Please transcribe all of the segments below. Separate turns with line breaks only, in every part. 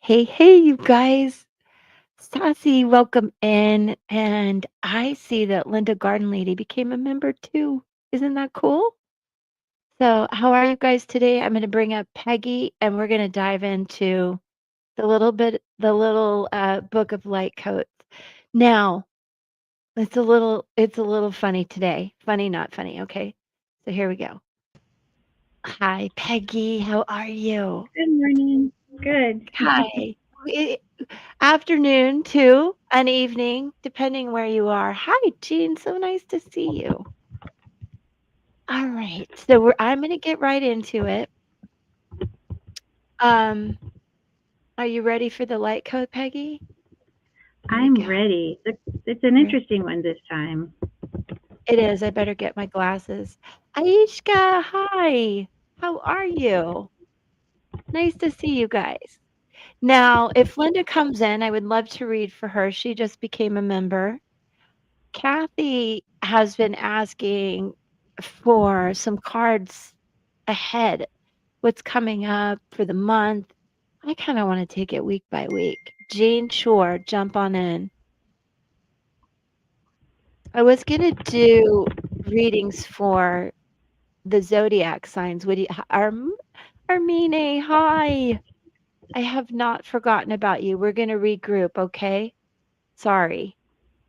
Hey, you guys. Sassy, welcome in. And I see that Linda Garden Lady became a member too. Isn't that cool? So, how are you guys today? I'm going to bring up Peggy and we're going to dive into the little book of light codes. Now, it's a little funny today. Funny, not funny. Okay. So, here we go. Hi, Peggy. How are you?
Good morning. Good.
Hi. Afternoon to an evening, depending where you are. Hi, Jean. So nice to see you. All right. So I'm going to get right into it. Um, are you ready for the light code, Peggy? Here we
I'm
go.
ready. It's an
Re-
interesting one this time.
It is. I better get my glasses. Aishka, hi. How are you? Nice to see you guys. Now, if Linda comes in, I would love to read for her. She just became a member. Kathy has been asking for some cards ahead, what's coming up for the month. I kind of want to take it week by week. Jane Shore, jump on in. I was going to do readings for the zodiac signs. Would you, Armine, hi. I have not forgotten about you. We're going to regroup, okay? Sorry.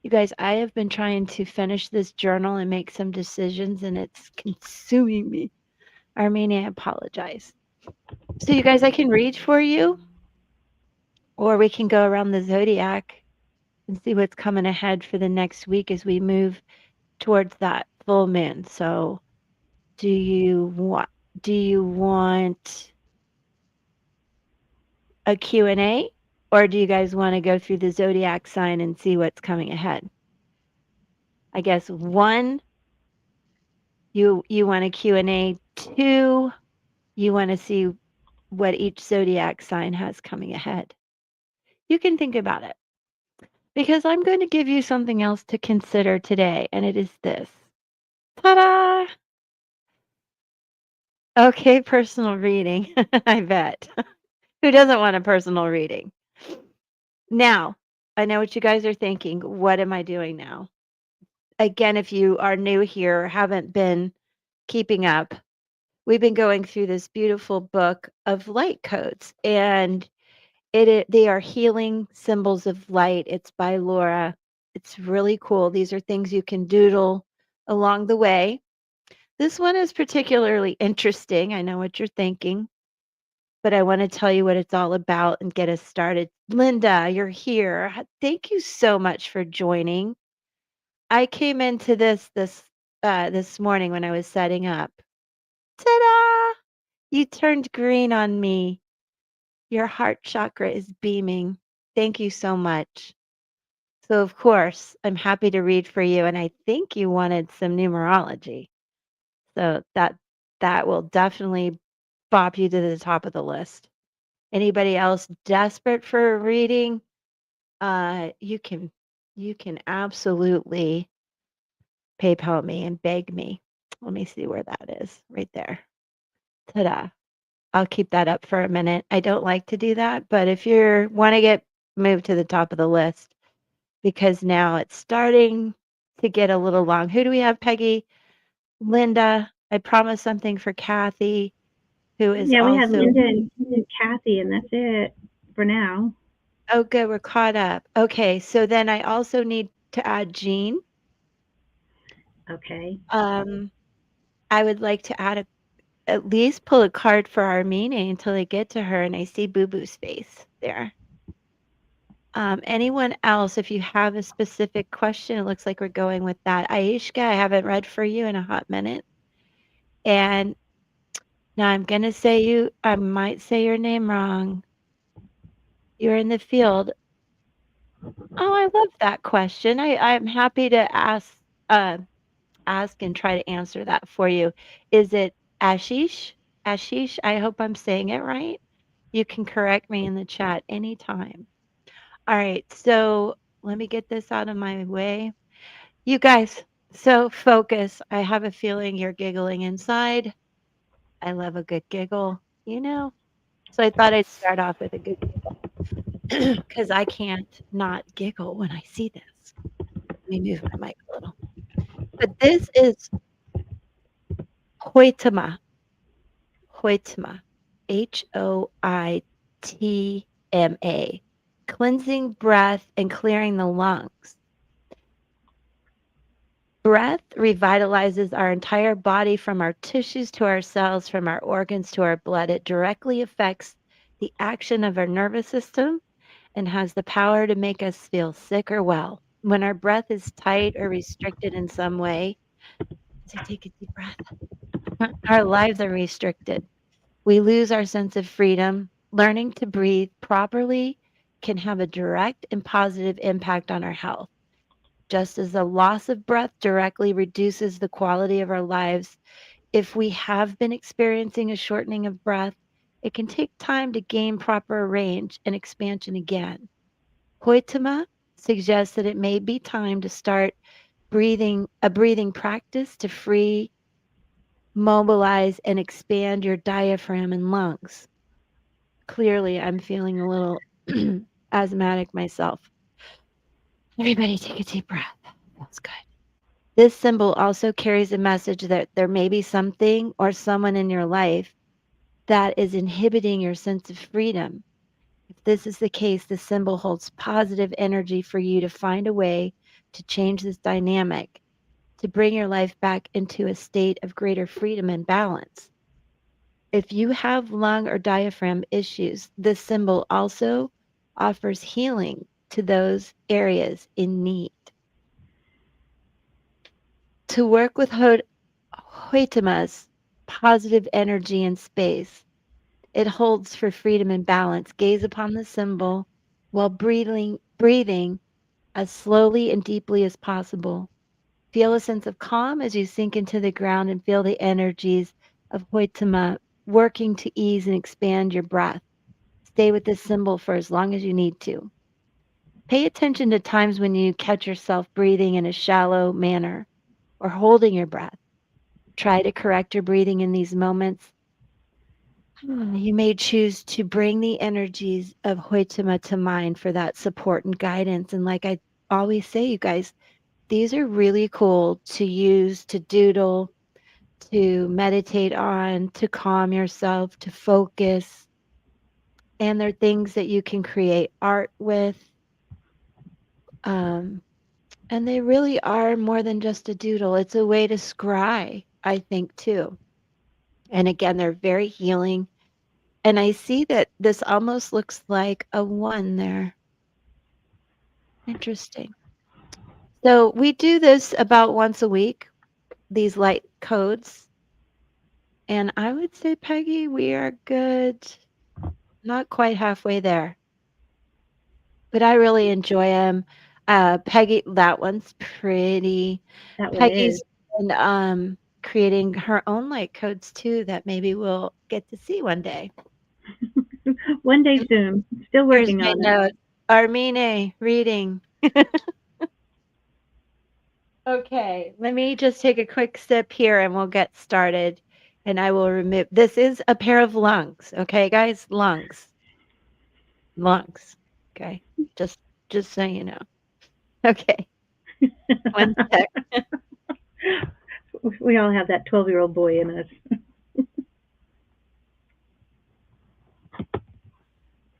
You guys, I have been trying to finish this journal and make some decisions, and it's consuming me. Armenia, I apologize. So, you guys, I can read for you, or we can go around the zodiac and see what's coming ahead for the next week as we move towards that full moon. So, do you want do you want a Q&A, or do you guys want to go through the zodiac sign and see what's coming ahead? I guess one, you want a Q&A, two, you want to see what each zodiac sign has coming ahead. You can think about it because I'm going to give you something else to consider today, and it is this. Ta-da! Okay, personal reading. I bet. Who doesn't want a personal reading? Now, I know what you guys are thinking. What am I doing now? Again, if you are new here, haven't been keeping up, we've been going through this beautiful book of light codes, and they are healing symbols of light. It's by Laura. It's really cool. These are things you can doodle along the way. This one is particularly interesting. I know what you're thinking, but I want to tell you what it's all about and get us started. Linda, you're here. Thank you so much for joining. I came into this morning when I was setting up. Ta-da! You turned green on me. Your heart chakra is beaming. Thank you so much. So, of course, I'm happy to read for you, and I think you wanted some numerology. So that will definitely bop you to the top of the list. Anybody else desperate for a reading? You can absolutely PayPal me and beg me. Let me see where that is. Right there. Ta-da. I'll keep that up for a minute. I don't like to do that, but if you want to get moved to the top of the list, because now it's starting to get a little long. Who do we have, Peggy? Linda. I promised something for Kathy, who is
Yeah, we have
also.
Linda and Kathy, and that's it for now.
Oh, good. We're caught up. Okay. So then I also need to add Jean.
Okay.
Um, I would like to at least pull a card for Armenia until I get to her and I see Boo Boo's face there. Anyone else, if you have a specific question, it looks like we're going with that. Aishka, I haven't read for you in a hot minute. And now I'm going to I might say your name wrong. You're in the field. Oh, I love that question. I'm happy to uh, ask and try to answer that for you. Is it Ashish? Ashish, I hope I'm saying it right. You can correct me in the chat anytime. All right, so let me get this out of my way. You guys, so focus. I have a feeling you're giggling inside. I love a good giggle, you know? So I thought I'd start off with a good giggle because I can't not giggle when I see this. Let me move my mic a little. But this is Hoitama. Hoitama. Hoitma. Cleansing breath and clearing the lungs. Breath revitalizes our entire body from our tissues to our cells, from our organs to our blood. It directly affects the action of our nervous system and has the power to make us feel sick or well. When our breath is tight or restricted in some way, so take a deep breath, our lives are restricted. We lose our sense of freedom. Learning to breathe properly can have a direct and positive impact on our health. Just as the loss of breath directly reduces the quality of our lives, if we have been experiencing a shortening of breath, it can take time to gain proper range and expansion again. Hoitama suggests that it may be time to start breathing practice to free, mobilize, and expand your diaphragm and lungs. Clearly, I'm feeling a little asthmatic myself. Everybody take a deep breath. That's good. This symbol also carries a message that there may be something or someone in your life that is inhibiting your sense of freedom. If this is the case, the symbol holds positive energy for you to find a way to change this dynamic, to bring your life back into a state of greater freedom and balance. If you have lung or diaphragm issues, this symbol also offers healing to those areas in need. To work with Hoitama's positive energy and space, it holds for freedom and balance. Gaze upon the symbol while breathing as slowly and deeply as possible. Feel a sense of calm as you sink into the ground and feel the energies of Hoitama working to ease and expand your breath. Stay with this symbol for as long as you need to. Pay attention to times when you catch yourself breathing in a shallow manner or holding your breath. Try to correct your breathing in these moments. You may choose to bring the energies of Hoitama to mind for that support and guidance. And like I always say, you guys, these are really cool to use, to doodle, to meditate on, to calm yourself, to focus. And they're things that you can create art with. Um, and they really are more than just a doodle. It's a way to scry, I think, too. And again, they're very healing. And I see that this almost looks like a 1 there. Interesting. So we do this about once a week, these light codes. And I would say, Peggy, we are good. Not quite halfway there. But I really enjoy them. Peggy, that one's pretty.
That one is.
Peggy's been creating her own light codes too that maybe we'll get to see one day.
One day soon. Still
Here's
working
my
on it.
note. Armine, reading. Okay, let me just take a quick sip here and we'll get started. And I will remove, this is a pair of lungs. Okay, guys, lungs, lungs. Okay, just so you know. Okay, one sec.
We all have that 12-year-old boy in us.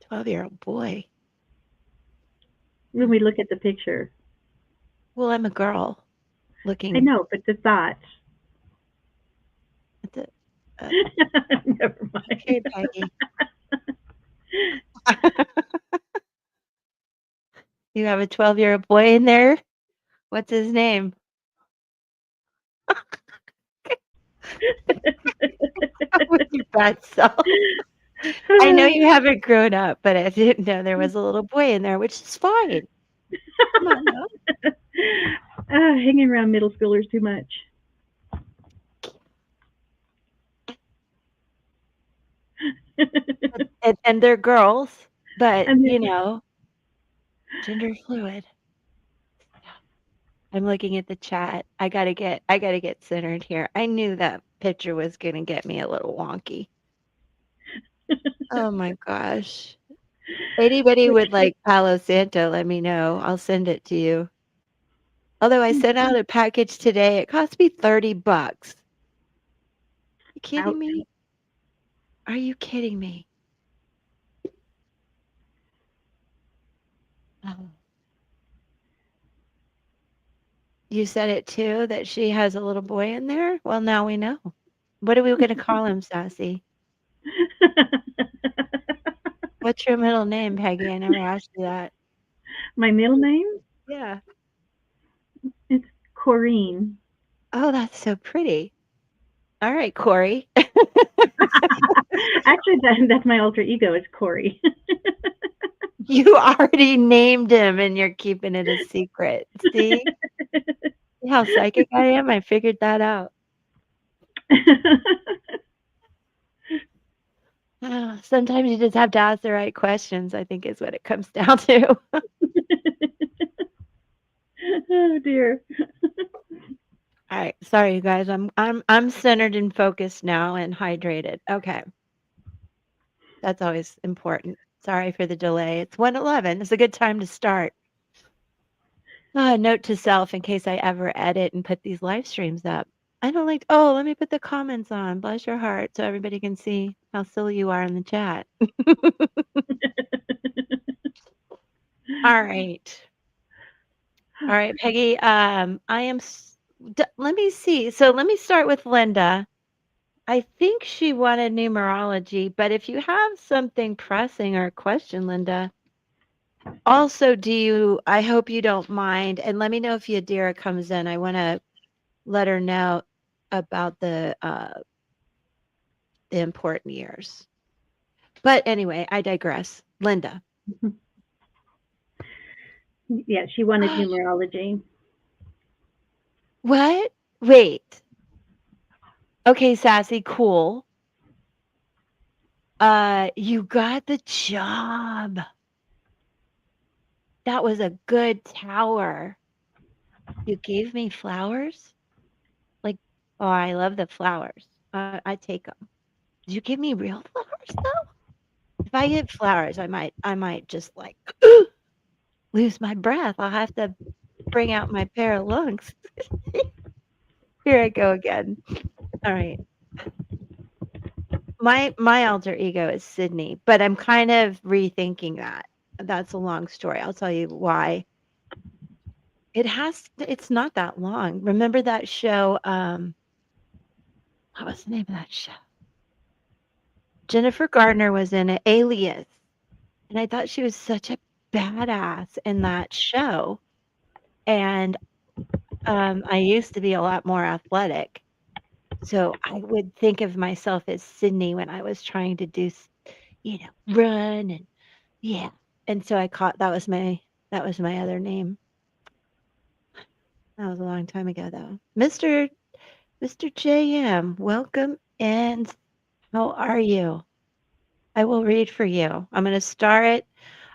12-year-old boy.
When we look at the picture.
Well, I'm a girl
I
looking
know, but the thought.
at the.
Never mind.
Okay, Peggy. You have a 12-year-old boy in there. What's his name? With your bad self. I know you haven't grown up, but I didn't know there was a little boy in there, which is fine. Come on now.
Hanging around middle schoolers too much.
And they're girls, but
And
you
then,
know, gender fluid. Yeah. I'm looking at the chat. I gotta get centered here. I knew that picture was gonna get me a little wonky. Oh my gosh. Anybody would like Palo Santo, let me know. I'll send it to you. Although I sent out a package today, it cost me 30 bucks. You kidding
Ouch.
me? Are you kidding me? Oh. You said it too, that she has a little boy in there? Well, now we know. What are we gonna call him, Sassy? What's your middle name, Peggy? I never asked you that.
My middle name?
Yeah.
It's Corrine.
Oh, that's so pretty. All right, Corey.
Actually, that's my alter ego. Is Corey.
You already named him and you're keeping it a secret. See? See how psychic I am? I figured that out. Sometimes you just have to ask the right questions, I think is what it comes down to.
Oh dear.
All right. Sorry, you guys. I'm centered and focused now and hydrated. Okay. That's always important. Sorry for the delay. It's 1:11. It's a good time to start. Note to self in case I ever edit and put these live streams up. I don't like, oh, let me put the comments on. Bless your heart so everybody can see how silly you are in the chat. All right. All right, Peggy. I am. Let me see. So let me start with Linda. I think she wanted numerology, but if you have something pressing or a question, Linda, also, I hope you don't mind, and let me know if Yadira comes in. I want to let her know about the important years. But anyway, I digress. Linda.
Yeah, she wanted numerology.
What? Wait. Okay, Sassy, cool. You got the job. That was a good tower. You gave me flowers? Like, oh, I love the flowers. I take them. Did you give me real flowers though? If I get flowers, I might just like lose my breath. I'll have to bring out my pair of lungs. Here I go again. All right. My alter ego is Sydney, but I'm kind of rethinking that. That's a long story. I'll tell you why. It's not that long. Remember that show, what was the name of that show? Jennifer Gardner was in it, Alias, and I thought she was such a badass in that show, and, I used to be a lot more athletic, so I would think of myself as Sydney when I was trying to do run and yeah, and so I caught that was my other name. That was a long time ago, though. Mr. JM, welcome, and how are you? I will read for you. I'm gonna start.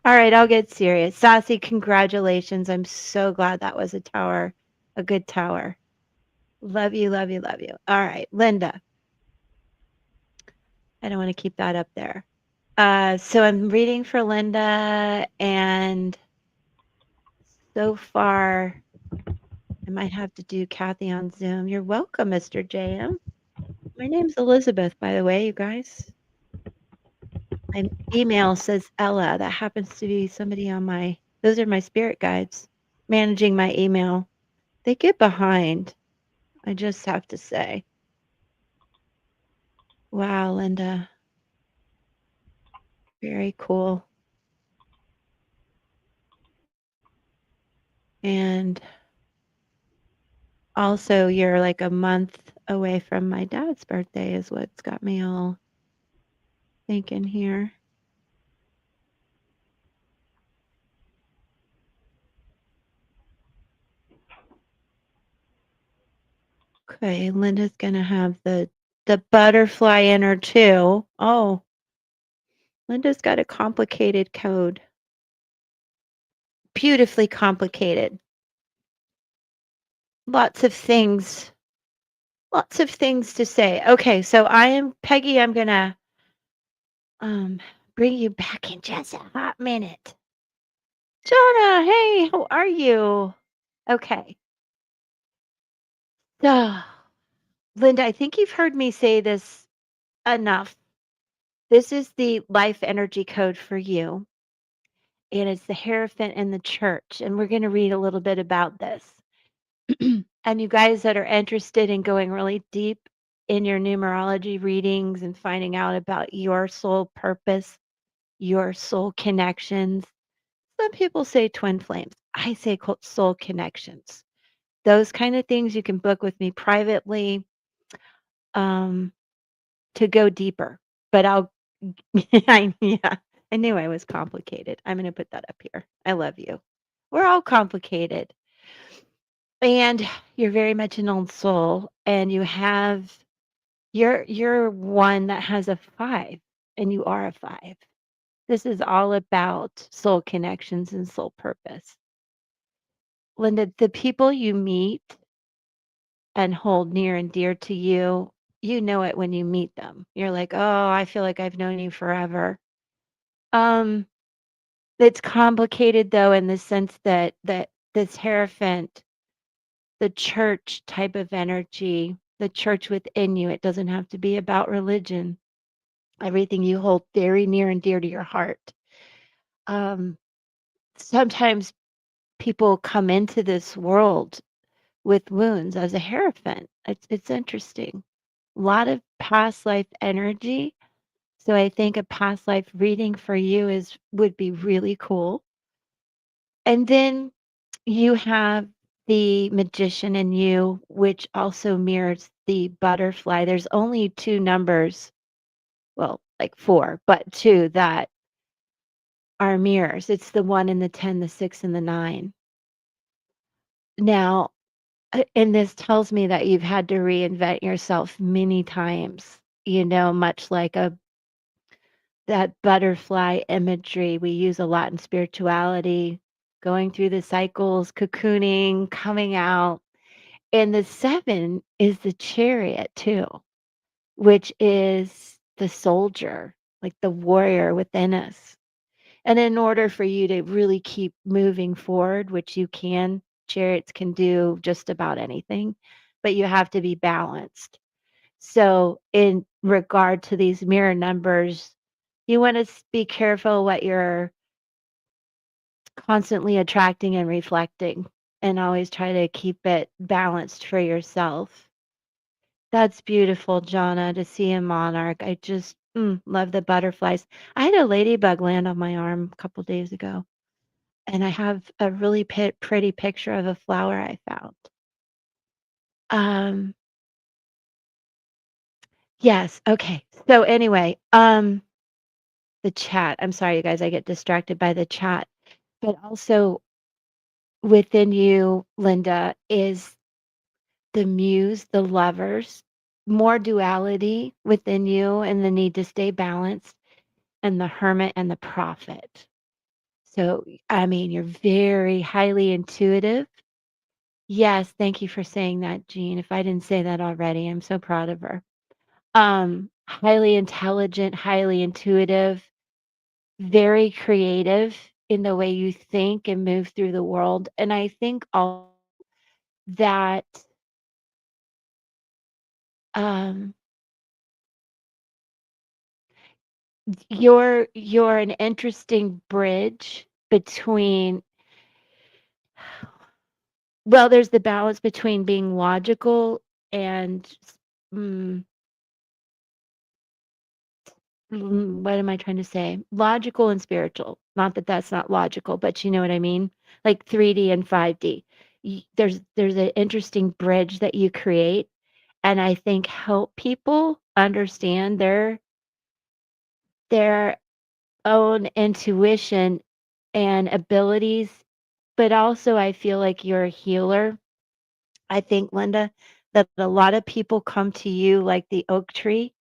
All right, I'll get serious. Sassy, congratulations. I'm so glad that was a good tower. Love you, love you, love you. All right, Linda. I don't want to keep that up there. So I'm reading for Linda, and so far, I might have to do Kathy on Zoom. You're welcome, Mr. JM. My name's Elizabeth, by the way, you guys. My email says Ella. That happens to be somebody those are my spirit guides managing my email. They get behind, I just have to say. Wow, Linda. Very cool. And also, you're like a month away from my dad's birthday, is what's got me all thinking here. Okay, Linda's gonna have the butterfly in her too. Oh, Linda's got a complicated code. Beautifully complicated. Lots of things. Lots of things to say. Okay, so I am Peggy. I'm gonna um, bring you back in just a hot minute. Jonah, hey, how are you? Okay. So, Linda, I think you've heard me say this enough. This is the life energy code for you, and it's the Hierophant in the church. And we're going to read a little bit about this. And you guys that are interested in going really deep in your numerology readings and finding out about your soul purpose, your soul connections. Some people say twin flames. I say soul connections. Those kind of things you can book with me privately um, to go deeper. But I'll, yeah, I knew I was complicated. I'm going to put that up here. I love you. We're all complicated. And you're very much an old soul, and you have you're one that has a 5, and you are a 5. This is all about soul connections and soul purpose. Linda, the people you meet and hold near and dear to you, you know it when you meet them. You're like, "Oh, I feel like I've known you forever." Um, it's complicated though in the sense that this Hierophant, the church type of energy, the church within you, it doesn't have to be about religion. Everything you hold very near and dear to your heart. Um, sometimes people come into this world with wounds as a hierophant. It's interesting. A lot of past life energy. So I think a past life reading for you is would be really cool. And then you have the magician in you, which also mirrors the butterfly. There's only two numbers, well, like four, but two that are mirrors. It's the 1 and the 10, the 6 and the 9. Now, and this tells me that you've had to reinvent yourself many times, much like a that butterfly imagery we use a lot in spirituality, going through the cycles, cocooning, coming out. And the 7 is the chariot too, which is the soldier, like the warrior within us. And in order for you to really keep moving forward, which you can, chariots can do just about anything, but you have to be balanced. So, in regard to these mirror numbers, you want to be careful what you're constantly attracting and reflecting, and always try to keep it balanced for yourself. That's beautiful, Jonna, to see a monarch. I just love the butterflies. I had a ladybug land on my arm a couple days ago. And I have a really pretty picture of a flower I found. Um, yes, okay. So anyway, the chat. I'm sorry, you guys, I get distracted by the chat. But also within you, Linda, is the muse, the lovers, more duality within you and the need to stay balanced, and the hermit and the prophet. So, I mean, you're very highly intuitive. Yes, thank you for saying that, Jean. If I didn't say that already, I'm so proud of her. Highly intelligent, highly intuitive, very creative in the way you think and move through the world. And I think all that um, you're an interesting bridge between, well, there's the balance between being logical and mm, what am I trying to say? Logical and spiritual. Not that that's not logical, but you know what I mean? Like 3D and 5D. There's an interesting bridge that you create, and I think help people understand their own intuition and abilities, but also I feel like you're a healer. I think, Linda, that a lot of people come to you like the oak tree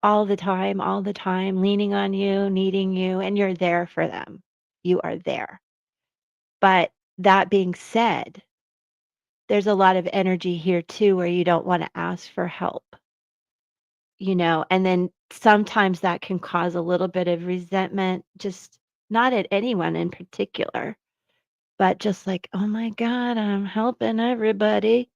all the time, leaning on you, needing you, and you're there for them. You are there. But that being said, there's a lot of energy here too where you don't want to ask for help, and then sometimes that can cause a little bit of resentment, just not at anyone in particular, but just like, "Oh my god, I'm helping everybody."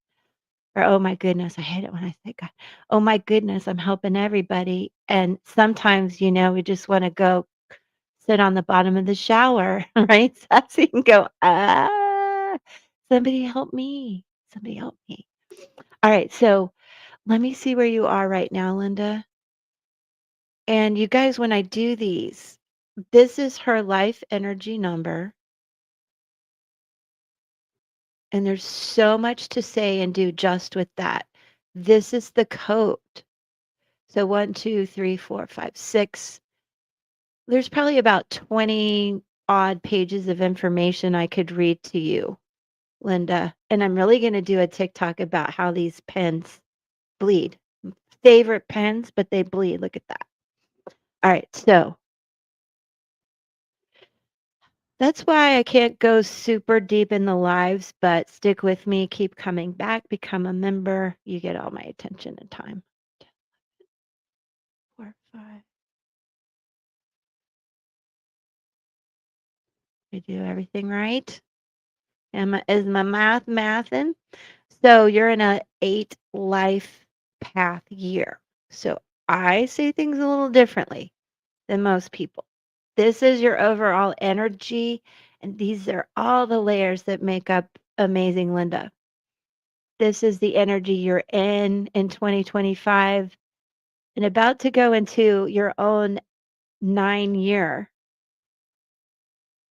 Or, "Oh my goodness," I hate it when I say God. "Oh my goodness, I'm helping everybody." And sometimes, we just wanna go sit on the bottom of the shower, right? So you can go, "Ah, somebody help me. Somebody help me." Alright, so let me see where you are right now, Linda. And you guys, when I do these, this is her life energy number, and there's so much to say and do just with that. This is the code. So 1, 2, 3, 4, 5, 6. There's probably about 20 odd pages of information I could read to you, Linda. And I'm really going to do a TikTok about how these pens bleed. Favorite pens, but they bleed. Look at that. All right. So that's why I can't go super deep in the lives, but stick with me. Keep coming back. Become a member. You get all my attention and time. 4, 5. I do everything right. Is my mathing? So you're in a 8 life path year. So I see things a little differently than most people. This is your overall energy, and these are all the layers that make up Amazing Linda. This is the energy you're in 2025 and about to go into your own 9 year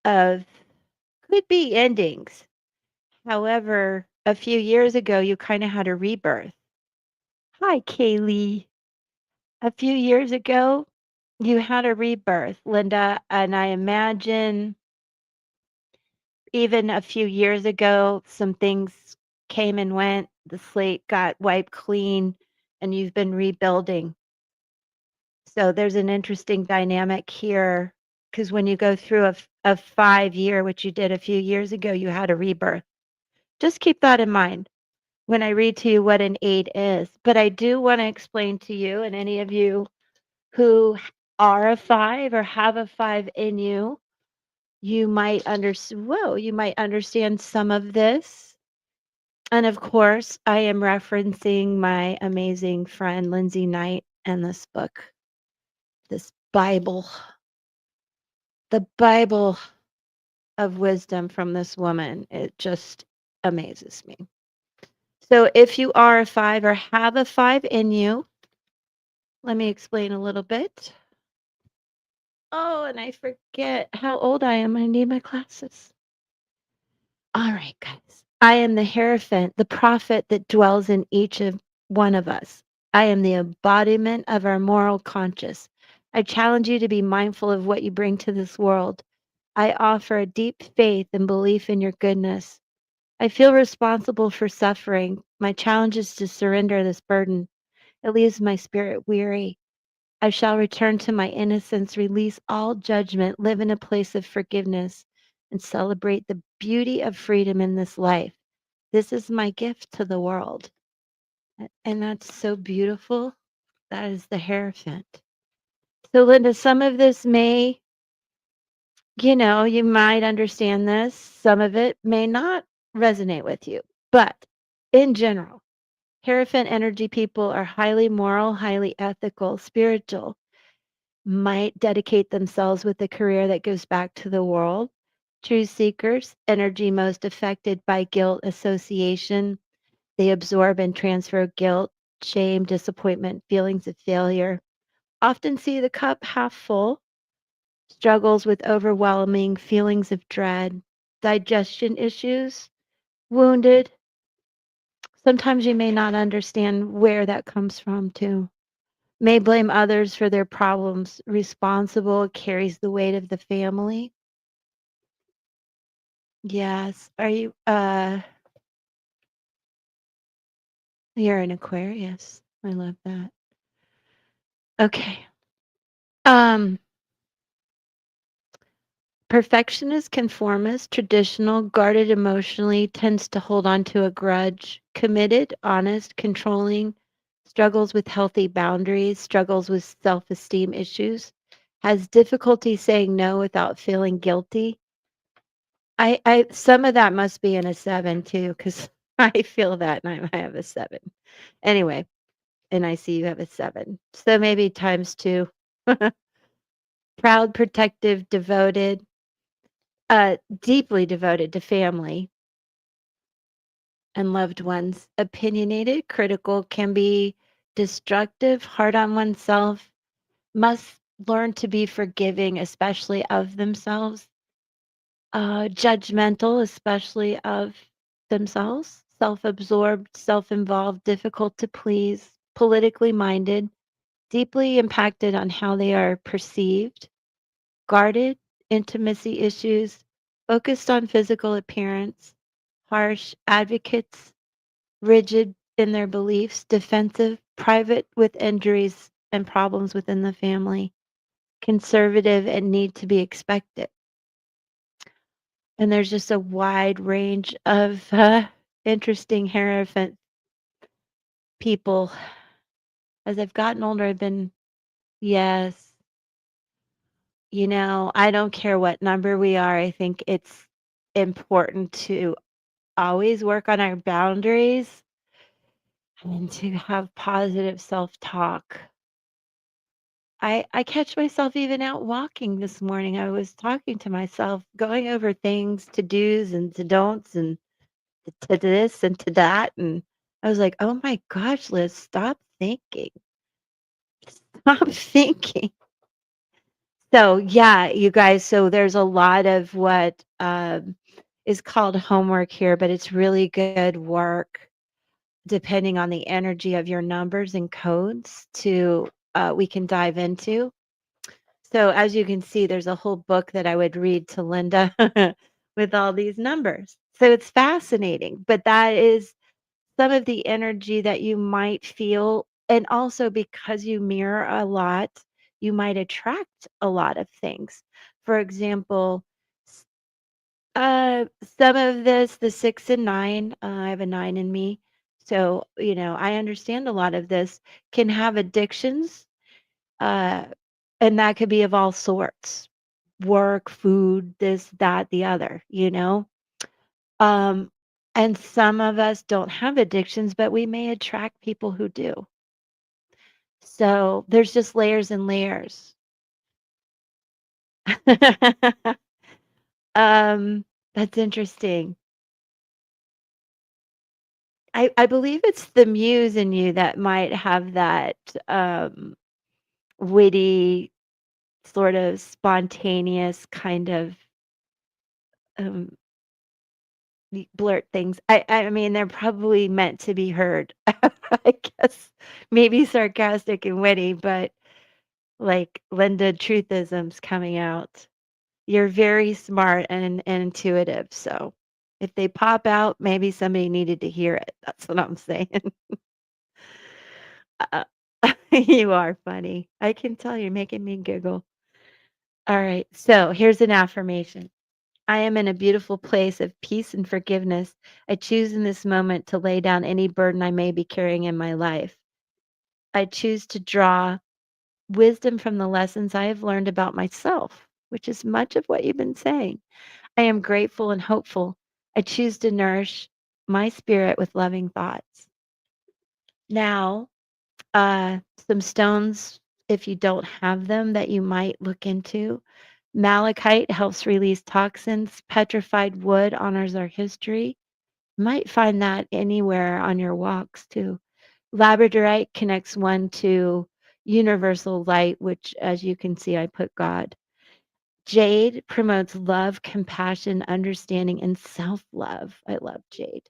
of could be endings. However, a few years ago, you kind of had a rebirth. Hi, Kaylee. A few years ago, you had a rebirth, Linda, and I imagine even a few years ago, some things came and went. The slate got wiped clean, and you've been rebuilding. So there's an interesting dynamic here because when you go through a 5 year, which you did a few years ago, you had a rebirth. Just keep that in mind when I read to you what an 8 is. But I do want to explain to you and any of you who are a 5 or have a 5 in you, you might understand some of this. And of course, I am referencing my amazing friend Lindsay Knight and this book, this Bible, the Bible of wisdom from this woman. It just amazes me. So if you are a 5 or have a 5 in you, let me explain a little bit. Oh, and I forget how old I am. I need my glasses. All right, guys. I am the Hierophant, the prophet that dwells in each of one of us. I am the embodiment of our moral conscience. I challenge you to be mindful of what you bring to this world. I offer a deep faith and belief in your goodness. I feel responsible for suffering. My challenge is to surrender this burden. It leaves my spirit weary. I shall return to my innocence, release all judgment, live in a place of forgiveness, and celebrate the beauty of freedom in this life. This is my gift to the world. And that's so beautiful. That is the Hierophant. So, Linda, some of this may, you might understand this. Some of it may not resonate with you. But in general, Hierophant energy people are highly moral, highly ethical, spiritual, might dedicate themselves with a career that goes back to the world. True seekers, energy most affected by guilt association. They absorb and transfer guilt, shame, disappointment, feelings of failure. Often see the cup half full, struggles with overwhelming feelings of dread, digestion issues, wounded. Sometimes you may not understand where that comes from, too. May blame others for their problems. Responsible carries the weight of the family. Yes. Are you you're an Aquarius. I love that. Okay. Um Perfectionist, conformist, traditional, guarded emotionally, tends to hold on to a grudge, committed, honest, controlling, struggles with healthy boundaries, struggles with self-esteem issues, has difficulty saying no without feeling guilty. I some of that must be in a 7 too, because I feel that and I have a 7. Anyway, and I see you have a 7. So maybe times 2. Proud, protective, devoted, deeply devoted to family and loved ones. Opinionated, critical, can be destructive, hard on oneself, must learn to be forgiving, especially of themselves, judgmental, especially of themselves, self absorbed, self involved, difficult to please, politically minded, deeply impacted on how they are perceived, guarded, intimacy issues, focused on physical appearance, harsh advocates, rigid in their beliefs, defensive, private with injuries and problems within the family, conservative and need to be expected. And there's just a wide range of interesting Hierophant people. As I've gotten older, I've been, yes, I don't care what number we are. I think it's important to always work on our boundaries and to have positive self talk. I catch myself even out walking this morning. I was talking to myself, going over things, to do's and to don'ts, and to this and to that. And I was like, oh my gosh, Liz, stop thinking. Stop thinking. So, yeah, you guys, so there's a lot of what is called homework here, but it's really good work depending on the energy of your numbers and codes to we can dive into. So as you can see, there's a whole book that I would read to Linda with all these numbers. So it's fascinating, but that is some of the energy that you might feel. And also because you mirror a lot, you might attract a lot of things. For example, s- some of this, the 6 and 9, I have a 9 in me. So, I understand a lot of this can have addictions, uh, and that could be of all sorts, work, food, this, that, the other. Um, and some of us don't have addictions, but we may attract people who do. So there's just layers and layers. That's interesting. I believe it's the muse in you that might have that witty, sort of spontaneous kind of um, blurt things. I mean, they're probably meant to be heard. I guess maybe sarcastic and witty, but like Linda truthisms coming out. You're very smart and intuitive. So if they pop out, maybe somebody needed to hear it. That's what I'm saying. Uh, you are funny. I can tell you're making me giggle. All right. So here's an affirmation. I am in a beautiful place of peace and forgiveness. I choose in this moment to lay down any burden I may be carrying in my life. I choose to draw wisdom from the lessons I have learned about myself, which is much of what you've been saying. I am grateful and hopeful. I choose to nourish my spirit with loving thoughts. Now, some stones, if you don't have them, that you might look into. Malachite helps release toxins. Petrified wood honors our history. Might find that anywhere on your walks too. Labradorite connects one to universal light, which, as you can see, I put God. Jade promotes love, compassion, understanding, and self love. I love jade.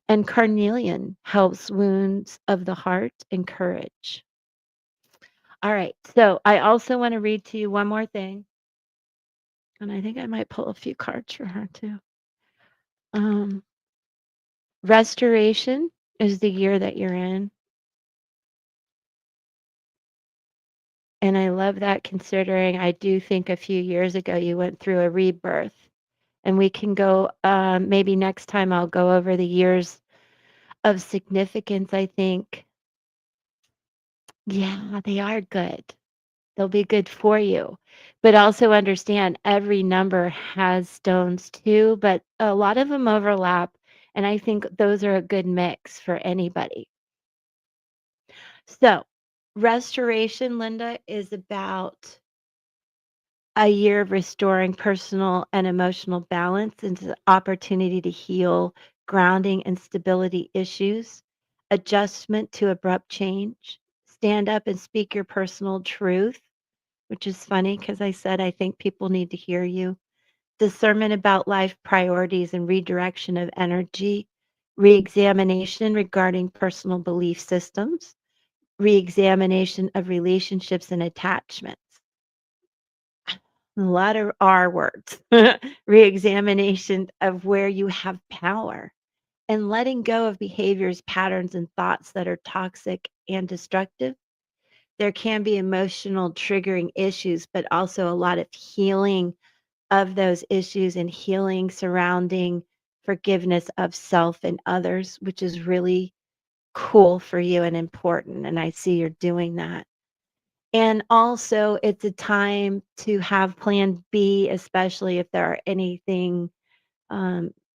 And carnelian helps wounds of the heart and courage. All right. So I also want to read to you one more thing. And I think I might pull a few cards for her too. Um, Restoration is the year that you're in. And I love that considering I do think a few years ago you went through a rebirth. And we can go, maybe next time I'll go over the years of significance, I think. Yeah, they are good. They'll be good for you. But also understand every number has stones too, but a lot of them overlap, and I think those are a good mix for anybody. So, restoration, Linda, is about a year of restoring personal and emotional balance and the opportunity to heal grounding and stability issues, adjustment to abrupt change, stand up and speak your personal truth, which is funny because I said I think people need to hear you. Discernment about life priorities and redirection of energy, reexamination regarding personal belief systems, reexamination of relationships and attachments. A lot of R words. Reexamination of where you have power and letting go of behaviors, patterns, and thoughts that are toxic and destructive. There can be emotional triggering issues, but also a lot of healing of those issues and healing surrounding forgiveness of self and others, which is really cool for you and important. And I see you're doing that. And also, it's a time to have plan B, especially if there are anything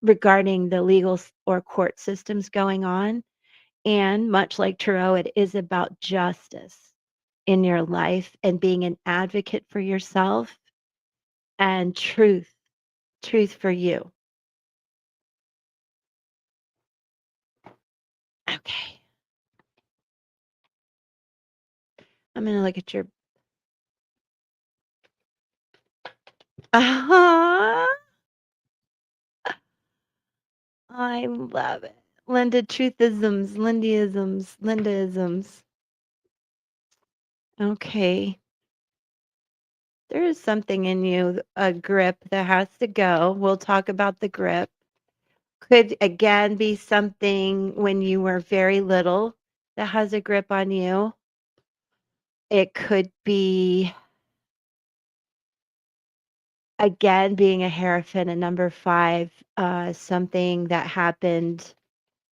regarding the legal or court systems going on. And much like Tarot, it is about justice in your life and being an advocate for yourself and truth for you. Okay. I'm going to look at your. Uh-huh. I love it. Linda truthisms, Lindaisms. Okay. There is something in you, a grip that has to go. We'll talk about the grip. Could again be something when you were very little that has a grip on you. It could be, again, being a hierophant, a number 5, something that happened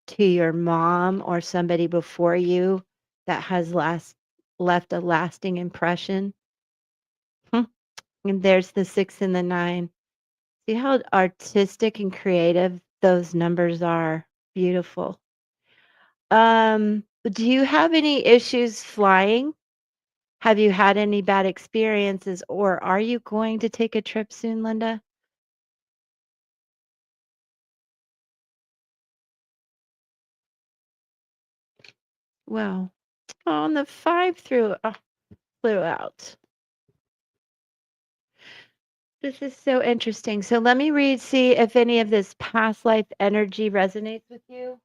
to your mom or somebody before you that has left a lasting impression. Hmm. And there's the 6 and the 9. See how artistic and creative those numbers are? Beautiful. Do you have any issues flying? Have you had any bad experiences, or are you going to take a trip soon, Linda? Well, on the 5 flew out. This is so interesting. So let me read, see if any of this past life energy resonates with you.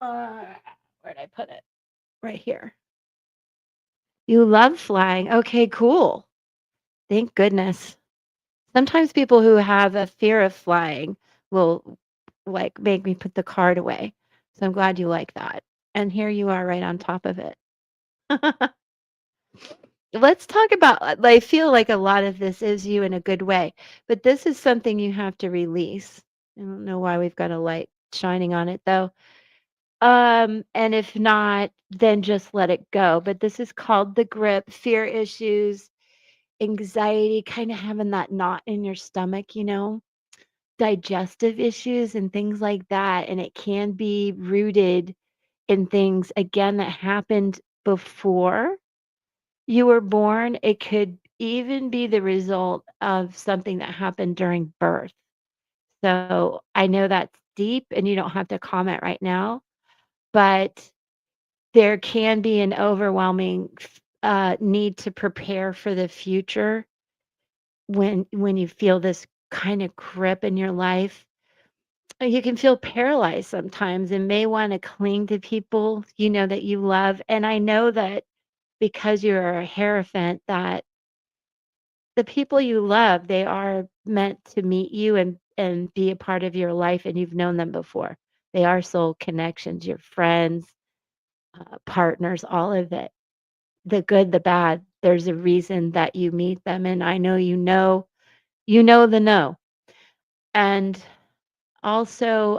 Uh, where'd I put it? Right here. You love flying. Okay, cool. Thank goodness. Sometimes people who have a fear of flying will like make me put the card away. So I'm glad you like that. And here you are right on top of it. Let's talk about I feel like a lot of this is you in a good way, but this is something you have to release. I don't know why we've got a light shining on it though. And if not, then just let it go. But this is called the grip, fear issues, anxiety, kind of having that knot in your stomach, digestive issues and things like that. And it can be rooted in things, again, that happened before you were born. It could even be the result of something that happened during birth. So I know that's deep and you don't have to comment right now, but there can be an overwhelming need to prepare for the future when you feel this kind of grip in your life. You can feel paralyzed sometimes and may want to cling to people that you love. And I know that because you're a hierophant, that the people you love, they are meant to meet you and be a part of your life, and you've known them before. They are soul connections, your friends, partners, all of it. The good, the bad. There's a reason that you meet them, and I know you know the no. And also,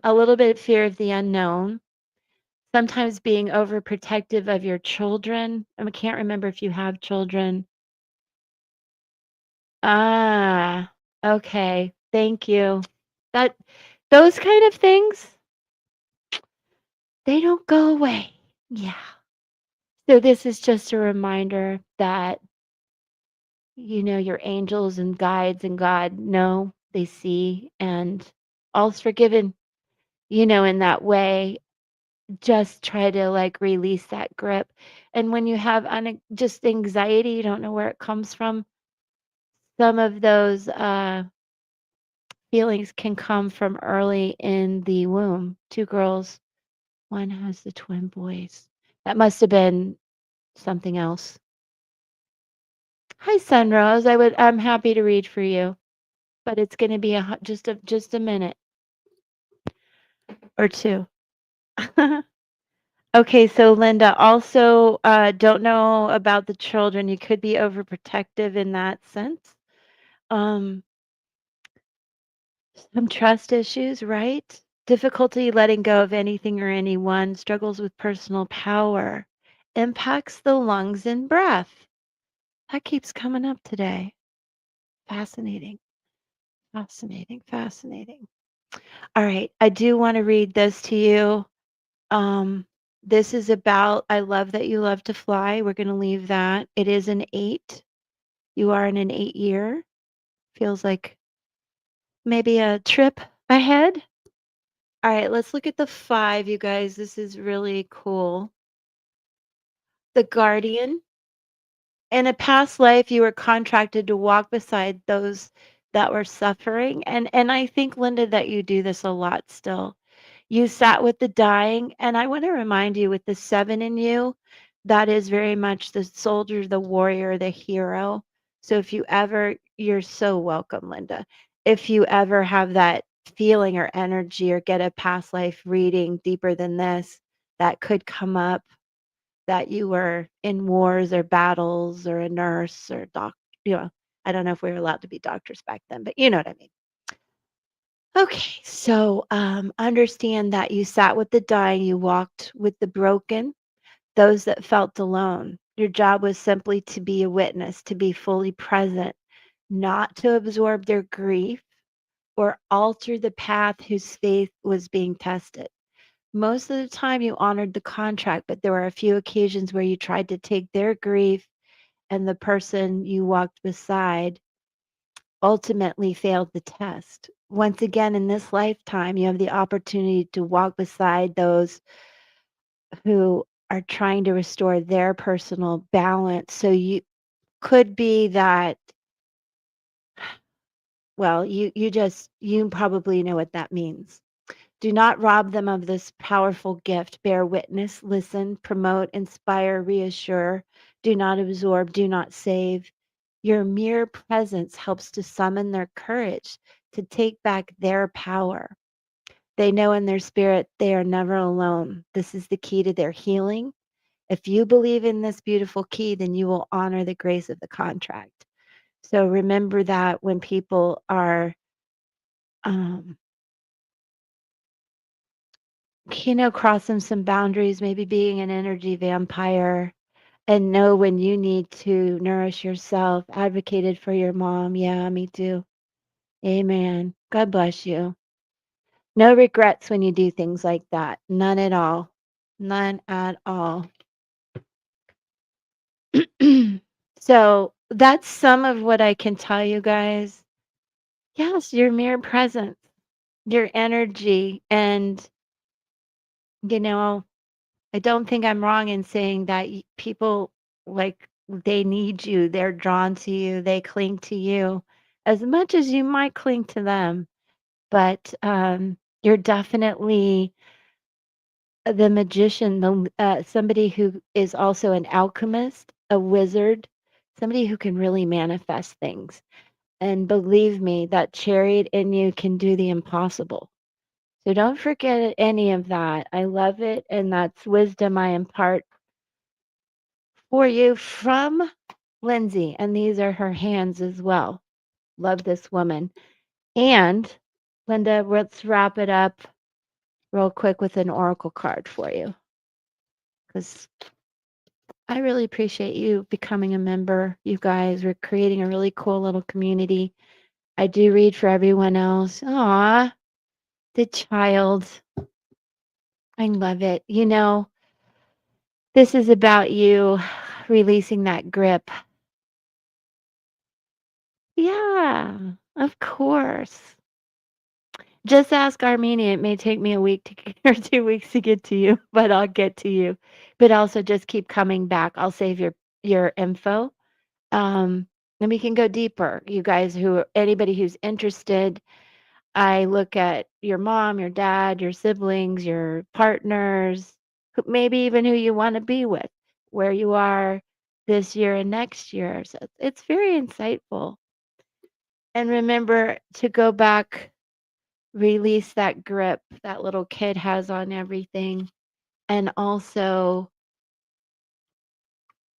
a little bit of fear of the unknown. Sometimes being overprotective of your children. I can't remember if you have children. Ah, okay. Thank you. That those kind of things, they don't go away. Yeah. So this is just a reminder that, your angels and guides and God know, they see, and all's forgiven, in that way. Just try to like release that grip. And when you have just anxiety, you don't know where it comes from. Some of those feelings can come from early in the womb. Two girls, one has the twin boys. That must have been something else. Hi, Sunrose. I'm happy to read for you, but it's going to be just a minute or two. Okay, so Linda, also don't know about the children. You could be overprotective in that sense. Um, some trust issues, right? Difficulty letting go of anything or anyone, struggles with personal power, impacts the lungs and breath. That keeps coming up today. Fascinating, fascinating, fascinating. All right, I do want to read this to you. Um, this is about, I love that you love to fly. We're going to leave that. It is an 8. You are in an 8 year. Feels like maybe a trip ahead. All right, let's look at the 5, you guys. This is really cool. The Guardian. In a past life, you were contracted to walk beside those that were suffering. And I think, Linda, that you do this a lot still. You sat with the dying, and I want to remind you with the 7 in you, that is very much the soldier, the warrior, the hero. So if you ever, you're so welcome, Linda. If you ever have that feeling or energy or get a past life reading deeper than this, that could come up, that you were in wars or battles or a nurse or you know, I don't know if we were allowed to be doctors back then, but you know what I mean. Okay, so understand that you sat with the dying, you walked with the broken, those that felt alone. Your job was simply to be a witness, to be fully present, not to absorb their grief or alter the path whose faith was being tested. Most of the time, you honored the contract, but there were a few occasions where you tried to take their grief, and the person you walked beside ultimately failed the test. Once again, in this lifetime, you have the opportunity to walk beside those who are trying to restore their personal balance. So you could be that, well, you probably know what that means. Do not rob them of this powerful gift. Bear witness, listen, promote, inspire, reassure. Do not absorb, do not save. Your mere presence helps to summon their courage to take back their power. They know in their spirit they are never alone. This is the key to their healing. If you believe in this beautiful key, then you will honor the grace of the contract. So remember that when people are, um, crossing some boundaries, maybe being an energy vampire, and know when you need to nourish yourself. Advocated for your mom. Yeah, me too. Amen. God bless you. No regrets when you do things like that. None at all. None at all. So that's some of what I can tell you guys. Yes, your mere presence, your energy, and you know, I don't think I'm wrong in saying that people like they need you, they're drawn to you, they cling to you as much as you might cling to them. But you're definitely the magician, somebody who is also an alchemist, a wizard, somebody who can really manifest things. And believe me, that chariot in you can do the impossible. So don't forget any of that. I love it. And that's wisdom I impart for you from Lindsay. And these are her hands as well. Love this woman. And Linda, let's wrap it up real quick with an oracle card for you. because I really appreciate you becoming a member. You guys, we're creating a really cool little community. I do read for everyone else. Aw, the child. I love it. This is about you releasing that grip. Yeah, of course. Just ask Armenia. It may take me a week to or 2 weeks to get to you, but I'll get to you. But also just keep coming back. I'll save your info. And we can go deeper. You guys anybody who's interested, I look at your mom, your dad, your siblings, your partners, maybe even who you want to be with, where you are this year and next year. So it's very insightful. And remember to go back, release that grip that little kid has on everything. And also,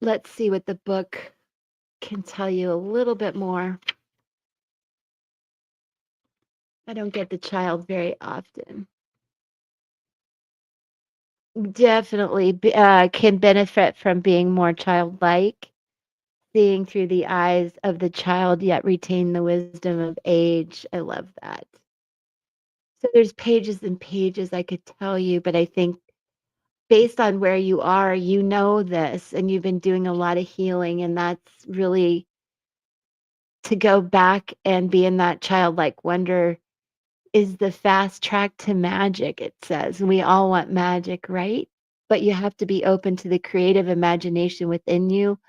let's see what the book can tell you a little bit more. I don't get the child very often. Definitely can benefit from being more childlike, seeing through the eyes of the child, yet retain the wisdom of age. I love that. So there's pages and pages I could tell you, but I think based on where you are, you know this, and you've been doing a lot of healing, and that's really to go back and be in that childlike wonder is the fast track to magic, it says. We all want magic, right? But you have to be open to the creative imagination within you,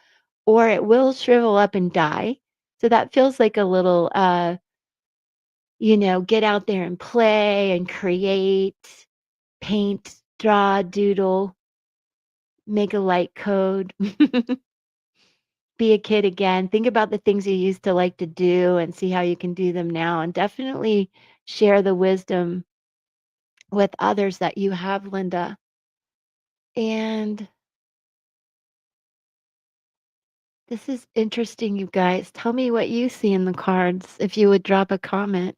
or it will shrivel up and die. So that feels like a little, get out there and play and create, paint, draw, doodle, make a light code, be a kid again. Think about the things you used to like to do and see how you can do them now. And definitely share the wisdom with others that you have, Linda. And this is interesting, you guys. Tell me what you see in the cards if you would drop a comment.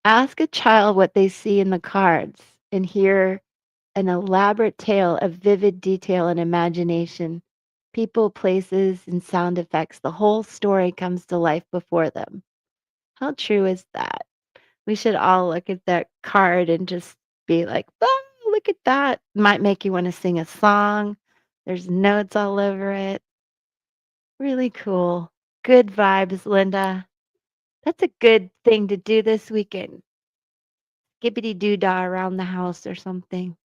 Ask a child what they see in the cards and hear an elaborate tale of vivid detail and imagination. People, places, and sound effects. The whole story comes to life before them. How true is that? We should all look at that card and just be like, oh, look at that. Might make you want to sing a song. There's notes all over it. Really cool. Good vibes, Linda. That's a good thing to do this weekend. Skippity doo dah around the house or something.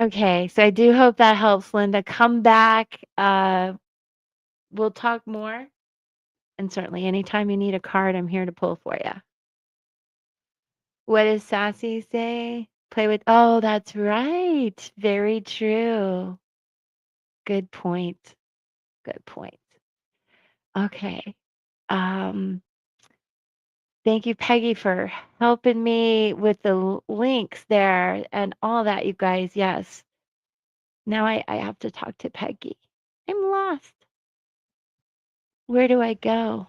Okay, so I do hope that helps, Linda. Come back. We'll talk more. And certainly anytime you need a card, I'm here to pull for you. What does Sassy say? Play with, oh, that's right. Very true. Good point. Good point. Okay. Um, Thank you, Peggy, for helping me with the links there and all that, you guys. Yes. Now I have to talk to Peggy. I'm lost. Where do I go?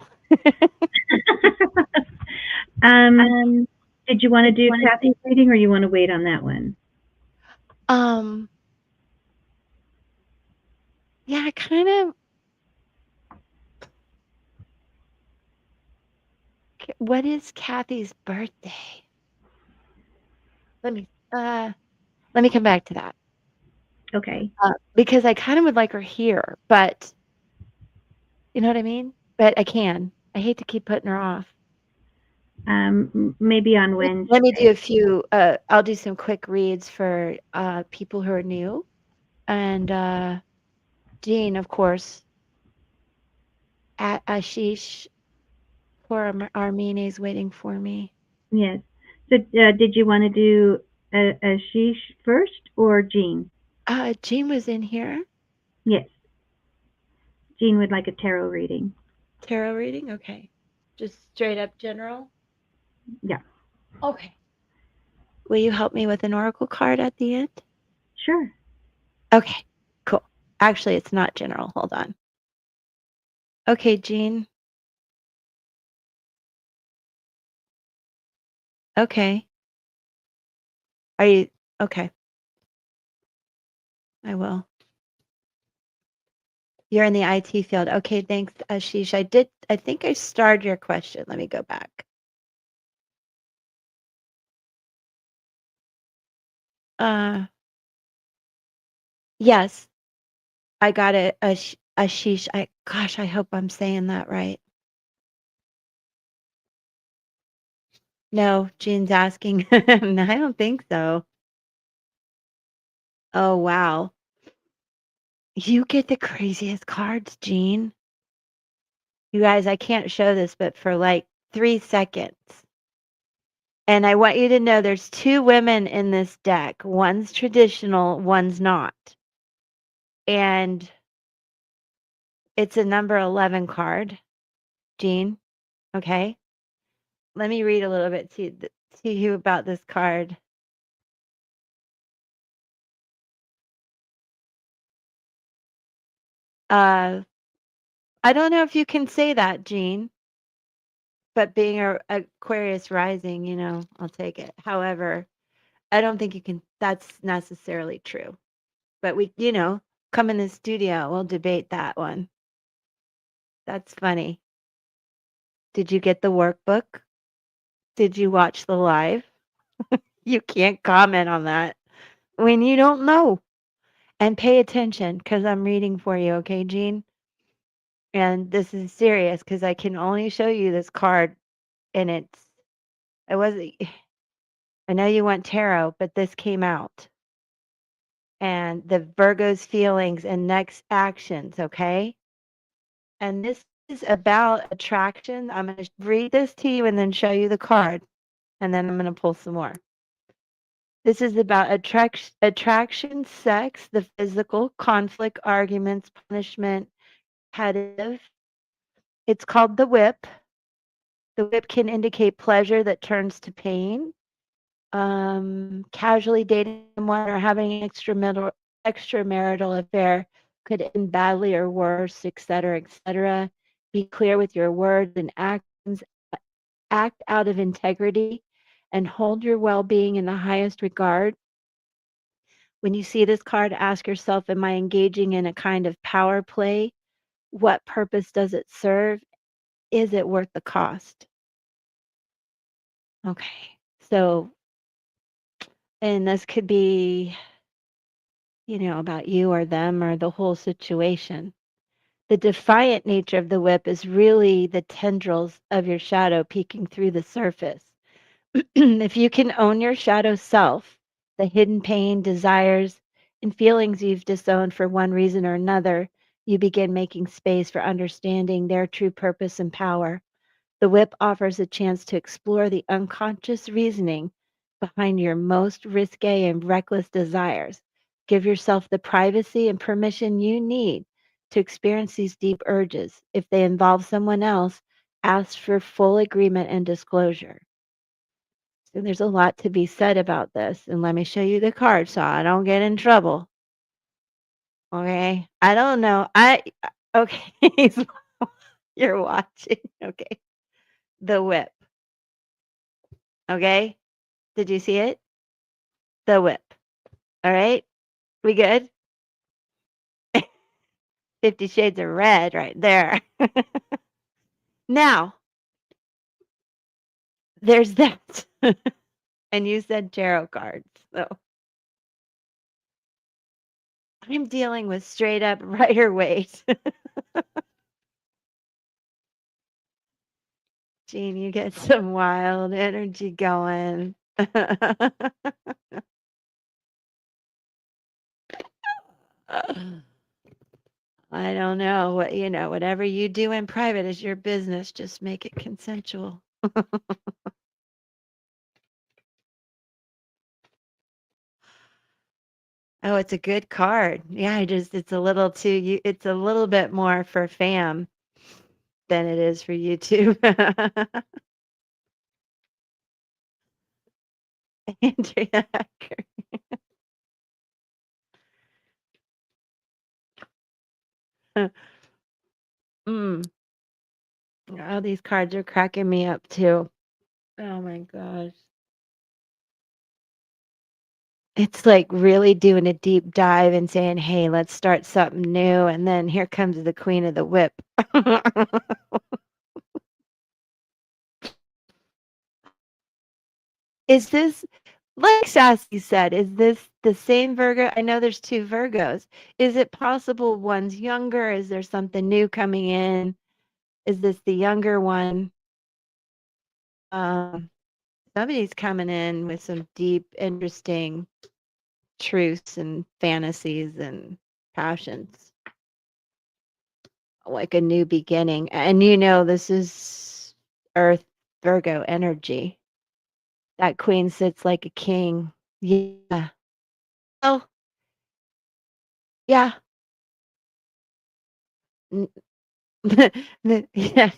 Um,
Um,
did you want to
did you
do
want to
Kathy's reading or you want to wait on that one?
um, yeah, kind of. What is Kathy's birthday? Let me let me come back to that.
Okay.
Because I kind of would like her here, but you know what I mean? But I can. I hate to keep putting her off.
Maybe on
Let me do
Wednesday.
a few, I'll do some quick reads for people who are new. And Jean, of course, Ashish for Armine is waiting for me.
Yes. So did you want to do Ashish first or Jean?
Jean was in here.
Yes. Jean would like a tarot reading.
Tarot reading? Okay. Just straight up general?
Yeah.
Okay. Will you help me with an oracle card at the end?
Sure.
Okay, cool. Actually, it's not general. Hold on. Okay, Jean. Okay. Are you Okay, I will. You're in the IT field. Okay, thanks, Ashish. I think I starred your question. Let me go back. Uh, yes, I got it. Ashish. Gosh, I hope I'm saying that right. No, Jean's asking. No, I don't think so. Oh, wow. You get the craziest cards, Jean. You guys, I can't show this, but for like 3 seconds. And I want you to know there's two women in this deck. One's traditional, one's not. And it's a number 11 card, Jean. Okay. Let me read a little bit to you about this card. Uh, I don't know if you can say that, Jean, but being a Aquarius rising, I'll take it. However, I don't think you can, that's necessarily true. But come in the studio, we'll debate that one. That's funny. Did you get the workbook? Did you watch the live? You can't comment on that when you don't know. And pay attention because I'm reading for you, okay, Jean? And this is serious because I can only show you this card and I wasn't, I know you want tarot, but this came out. And the Virgo's feelings and next actions, okay? And this is about attraction. I'm going to read this to you and then show you the card. And then I'm going to pull some more. This is about attraction, sex, the physical, conflict, arguments, punishment, competitive. It's called the whip. The whip can indicate pleasure that turns to pain. Casually dating someone or having an extramarital affair could end badly or worse, etc., etc. Be clear with your words and actions. Act out of integrity and hold your well-being in the highest regard. When you see this card, ask yourself, am I engaging in a kind of power play? What purpose does it serve? Is it worth the cost? Okay. So, and this could be, about you or them or the whole situation. The defiant nature of the whip is really the tendrils of your shadow peeking through the surface. If you can own your shadow self, the hidden pain, desires, and feelings you've disowned for one reason or another, you begin making space for understanding their true purpose and power. The whip offers a chance to explore the unconscious reasoning behind your most risque and reckless desires. Give yourself the privacy and permission you need to experience these deep urges. If they involve someone else, ask for full agreement and disclosure. So there's a lot to be said about this. And let me show you the card so I don't get in trouble. Okay. I don't know. Okay. You're watching. Okay. The whip. Okay. Did you see it? The whip. All right. We good? 50 Shades of Red right there. Now, there's that. And you said tarot cards. So I'm dealing with straight up Rider Waite. Jean, you get some wild energy going. I don't know whatever you do in private is your business. Just make it consensual. Oh, it's a good card. Yeah, it's a little too it's a little bit more for fam than it is for YouTube. Andrea Hacker. Mm. Oh, these cards are cracking me up too. Oh my gosh. It's like really doing a deep dive and saying, "Hey, let's start something new," and then here comes the queen of the whip. Is this like Sassy said, is this the same Virgo? I know there's 2 Virgos. Is it possible one's younger? Is there something new coming in? Is this the younger one? Um, Somebody's coming in with some deep, interesting truths and fantasies and passions, like a new beginning. And this is Earth Virgo energy. That queen sits like a king. Yeah. Oh, yeah. N- yeah.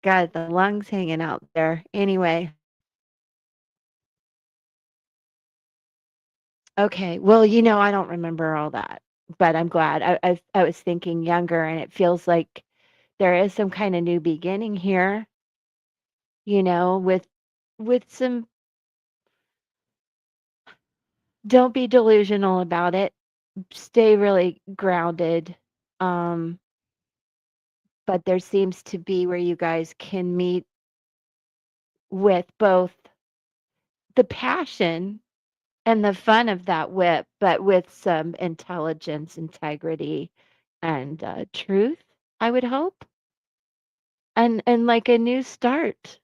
God, the lungs hanging out there. Anyway, okay. Well, I don't remember all that, but I'm glad. I was thinking younger, and it feels like there is some kind of new beginning here. With some. Don't be delusional about it. Stay really grounded. Um, but there seems to be where you guys can meet with both the passion and the fun of that whip, but with some intelligence, integrity, and truth, I would hope, and like a new start.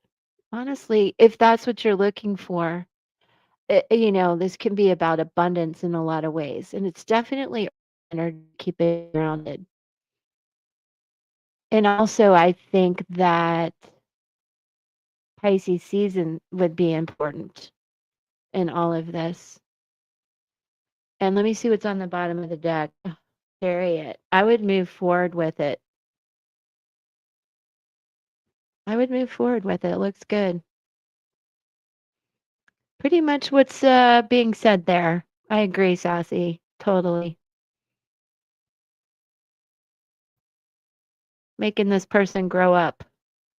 Honestly, if that's what you're looking for, this can be about abundance in a lot of ways, and it's definitely energy, keep it grounded. And also, I think that Pisces season would be important in all of this. And let me see what's on the bottom of the deck. Chariot. I would move forward with it. I would move forward with it. It looks good. Pretty much what's being said there. I agree, Sassy. Totally. Making this person grow up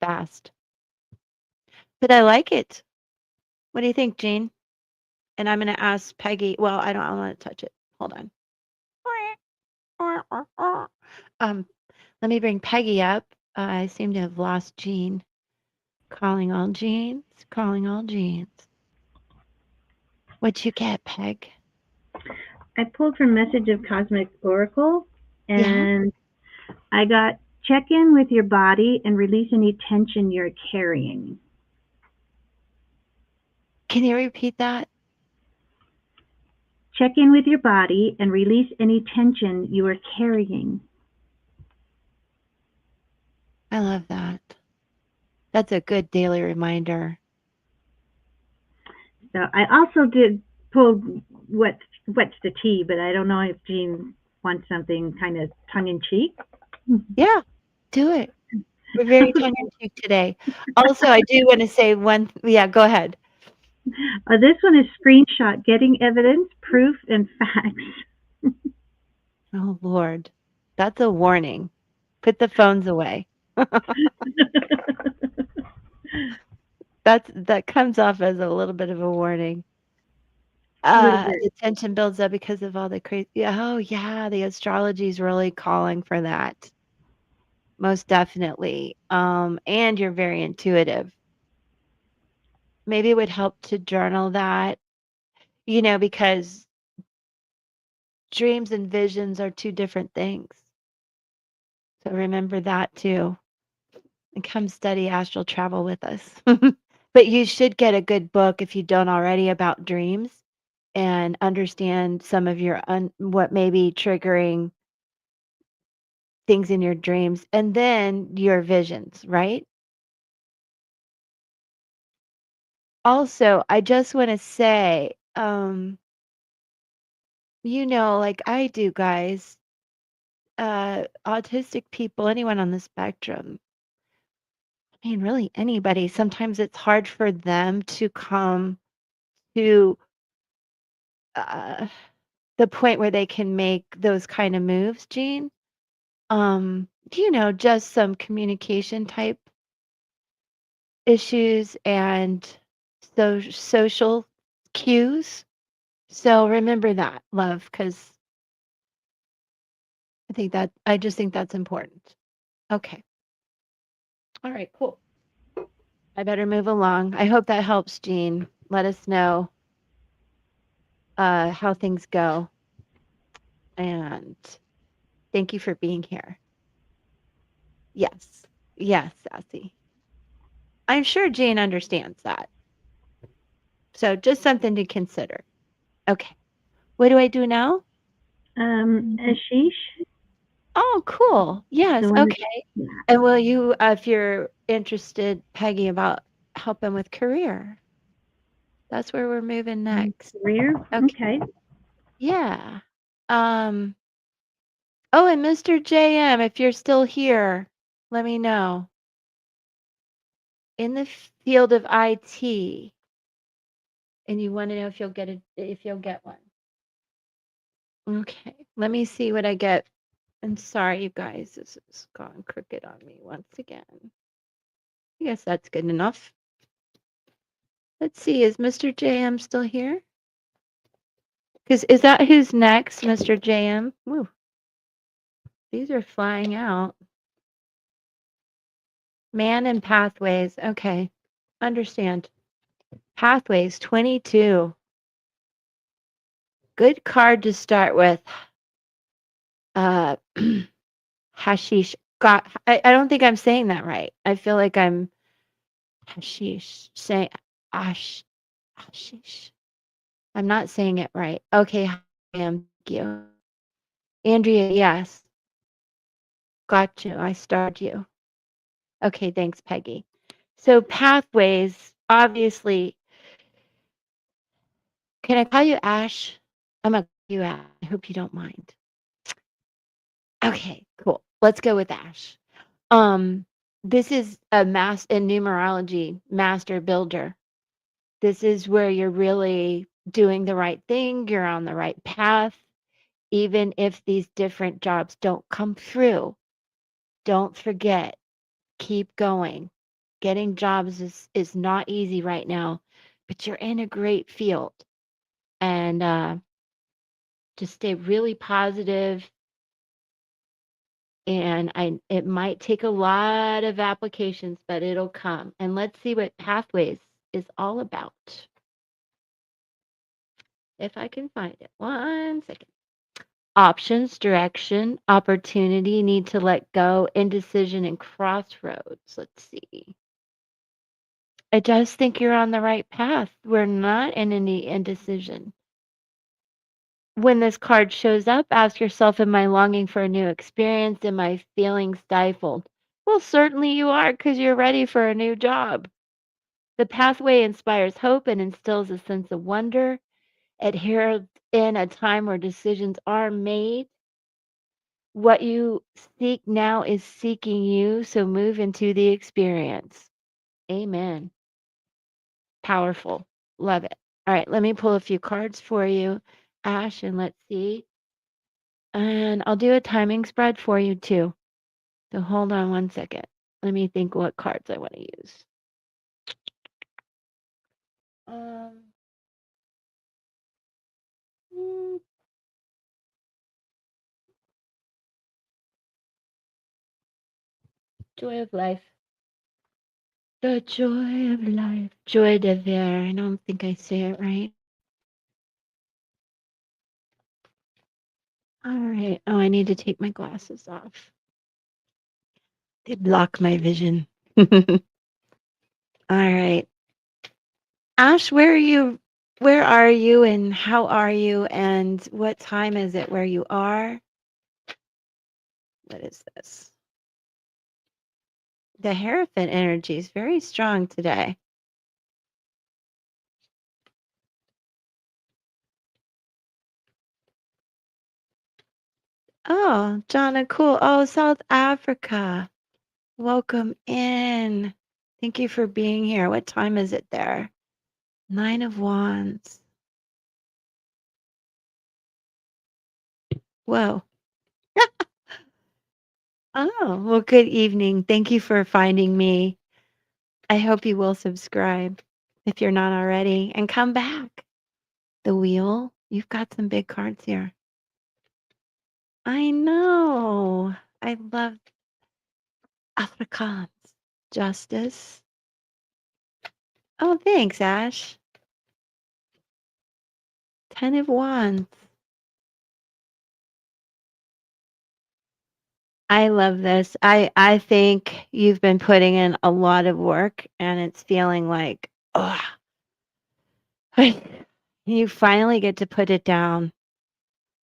fast. But I like it. What do you think, Jean? And I'm going to ask Peggy. Well, I want to touch it. Hold on. Um, Let me bring Peggy up. I seem to have lost Jean. Calling all Jeans. Calling all Jeans. What'd you get, Peg?
I pulled from Message of Cosmic Oracle,
Yeah.
and I got check in with your body and release any tension you're carrying.
Can you repeat that?
Check in with your body and release any tension you are carrying.
I love that. That's a good daily reminder.
So I also did pull what's the tea, but I don't know if Jean wants something kind of tongue in cheek.
Yeah, do it. We're very tongue in cheek today. Also, I do want to say yeah, go ahead.
This one is screenshot getting evidence, proof, and facts.
Oh, Lord. That's a warning. Put the phones away. That comes off as a little bit of a warning.
A little bit.
The tension builds up because of all the crazy. Oh, yeah, the astrology is really calling for that. Most definitely. And you're very intuitive. Maybe it would help to journal that, because dreams and visions are 2 different things. So remember that too. And come study astral travel with us. But you should get a good book if you don't already about dreams and understand some of what may be triggering things in your dreams and then your visions, right? Also, I just want to say, like I do, guys, autistic people, anyone on the spectrum, I mean, really anybody, sometimes it's hard for them to come to uh, the point where they can make those kind of moves, Gene. Just some communication type issues and social cues. So remember that, love, because I just think that's important. Okay. All right, cool. I better move along. I hope that helps, Jean. Let us know how things go. And thank you for being here. Yes. Yes, Sassy. I'm sure Jean understands that. So just something to consider. Okay. What do I do now?
Ashish,
Oh, cool.
the
Yes.
one that,
Okay.
yeah,
And will you, if you're interested, Peggy, about helping with career? That's where we're moving next.
career.
Okay.
Okay.
Yeah. Um, oh, and Mr. JM, if you're still here, let me know. In the field of IT, and you want to know if you'll get one. Okay. Let me see what I get. I'm sorry, you guys. This has gone crooked on me once again. I guess that's good enough. Let's see. Is Mr. JM still here? Because is that who's next, Mr. JM? Woo, these are flying out. Man and pathways. Okay. Understand. Pathways 22. Good card to start with. Uh hashish. God, I don't think I'm saying that right. I feel like I'm hashish saying ash hashish. I'm not saying it right. Okay, I am. Thank you. Andrea, yes. Got you. I starred you. Okay, thanks, Peggy. So pathways, obviously, can I call you Ash? I'm gonna call you Ash. I hope you don't mind. Okay, cool. Let's go with Ash. Um, this is a in numerology master builder. This is where you're really doing the right thing, you're on the right path, even if these different jobs don't come through. Don't forget, keep going. Getting jobs is not easy right now, but you're in a great field. And just stay really positive, and it might take a lot of applications, but it'll come. And let's see what pathways is all about. If I can find it. 1 second. Options, direction, opportunity, need to let go, indecision, and crossroads. Let's see. I just think you're on the right path. We're not in any indecision. When this card shows up, ask yourself, am I longing for a new experience? Am I feeling stifled? Well, certainly you are, because you're ready for a new job. The pathway inspires hope and instills a sense of wonder. Adhere in a time where decisions are made. What you seek now is seeking you, so move into the experience. Amen. Powerful. Love it. All right, let me pull a few cards for you, Ash, and let's see. And I'll do a timing spread for you too. So hold on 1 second. Let me think what cards I want to use. Um, mm, Joy of life. The joy of life. Joy de ver. I don't think I say it right. All right. Oh, I need to take my glasses off. They block my vision. All right. Ash, where are you? Where are you and how are you and what time is it where you are? What is this? The Hierophant energy is very strong today. Oh, Jonna, cool. Oh, South Africa. Welcome in. Thank you for being here. What time is it there? 9 of Wands. Whoa. Oh, well, good evening. Thank you for finding me. I hope you will subscribe. if you're not already, and come back. The wheel, you've got some big cards here. I know. I love Afrikaans. Justice. Oh, thanks, Ash. 10 of Wands. I love this. I think you've been putting in a lot of work and it's feeling like, oh, you finally get to put it down.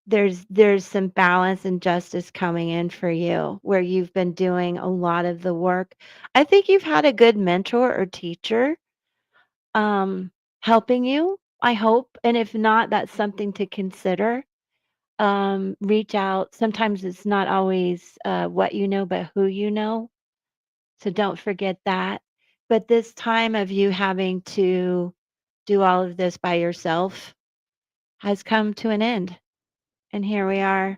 There's some balance and justice coming in for you where you've been doing a lot of the work. I think you've had a good mentor or teacher um helping you, I hope. And if not, that's something to consider. Reach out. Sometimes it's not always what you know, but who you know. So don't forget that. But this time of you having to do all of this by yourself has come to an end. And here we are.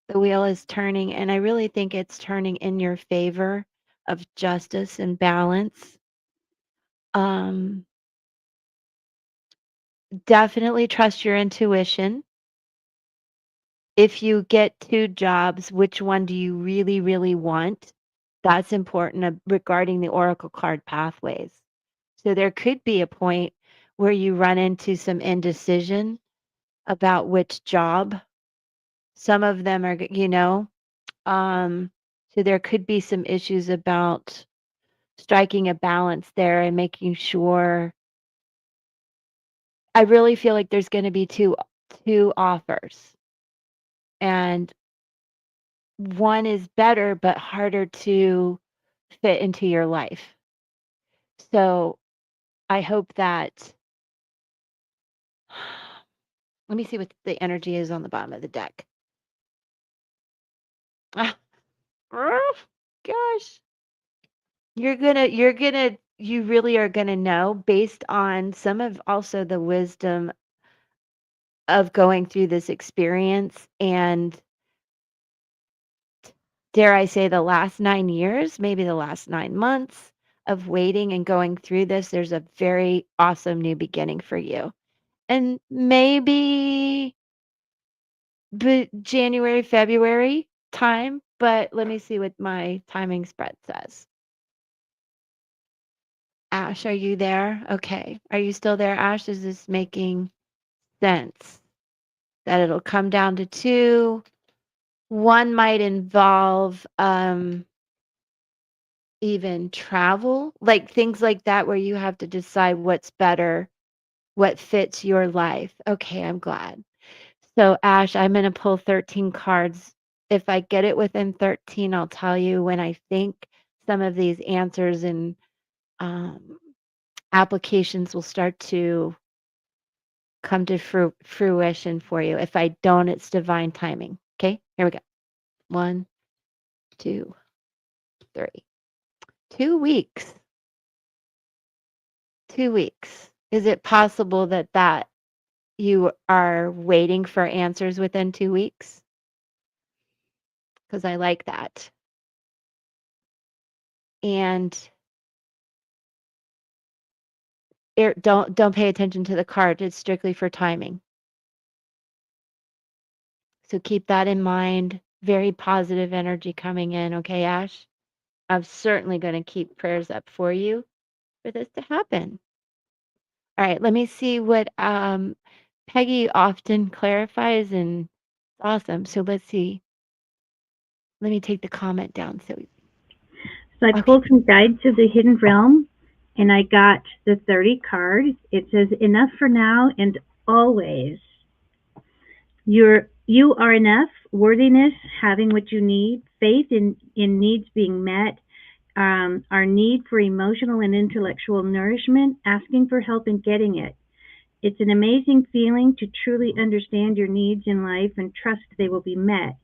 The wheel is turning, and I really think it's turning in your favor of justice and balance. Um, Definitely trust your intuition. If you get two jobs, which one do you really, really want? That's important regarding the oracle card pathways. So there could be a point where you run into some indecision about which job. Some of them are, so there could be some issues about striking a balance there and making sure. I really feel like there's going to be two offers, and one is better but harder to fit into your life. So I hope that let me see what the energy is on the bottom of the deck. Ah, oh, gosh. You really are gonna know based on some of also the wisdom of going through this experience and dare I say the last 9 years, maybe the last 9 months of waiting and going through this, there's a very awesome new beginning for you. And maybe January, February time, but let me see what my timing spread says. Ash, are you there? Okay. Are you still there, Ash? Is this making sense? That it'll come down to two. One might involve even travel, like things like that where you have to decide what's better, what fits your life. Okay, I'm glad. So, Ash, I'm going to pull 13 cards. If I get it within 13, I'll tell you when I think some of these answers and um, applications will start to come to fruition for you. If I don't, it's divine timing. Okay, here we go. 1, 2, 3. 2 weeks. 2 weeks. Is it possible that you are waiting for answers within 2 weeks? Because I like that. And don't pay attention to the card. It's strictly for timing. So keep that in mind. Very positive energy coming in. Okay, Ash? I'm certainly going to keep prayers up for you for this to happen. All right, let me see what Peggy often clarifies, and it's awesome. So let's see. Let me take the comment down. So
So I
okay,
pulled some Guides of the Hidden Realm, and I got the 30 card. It says, enough for now and always. You are enough, worthiness, having what you need, faith in needs being met, our need for emotional and intellectual nourishment, asking for help and getting it. It's an amazing feeling to truly understand your needs in life and trust they will be met.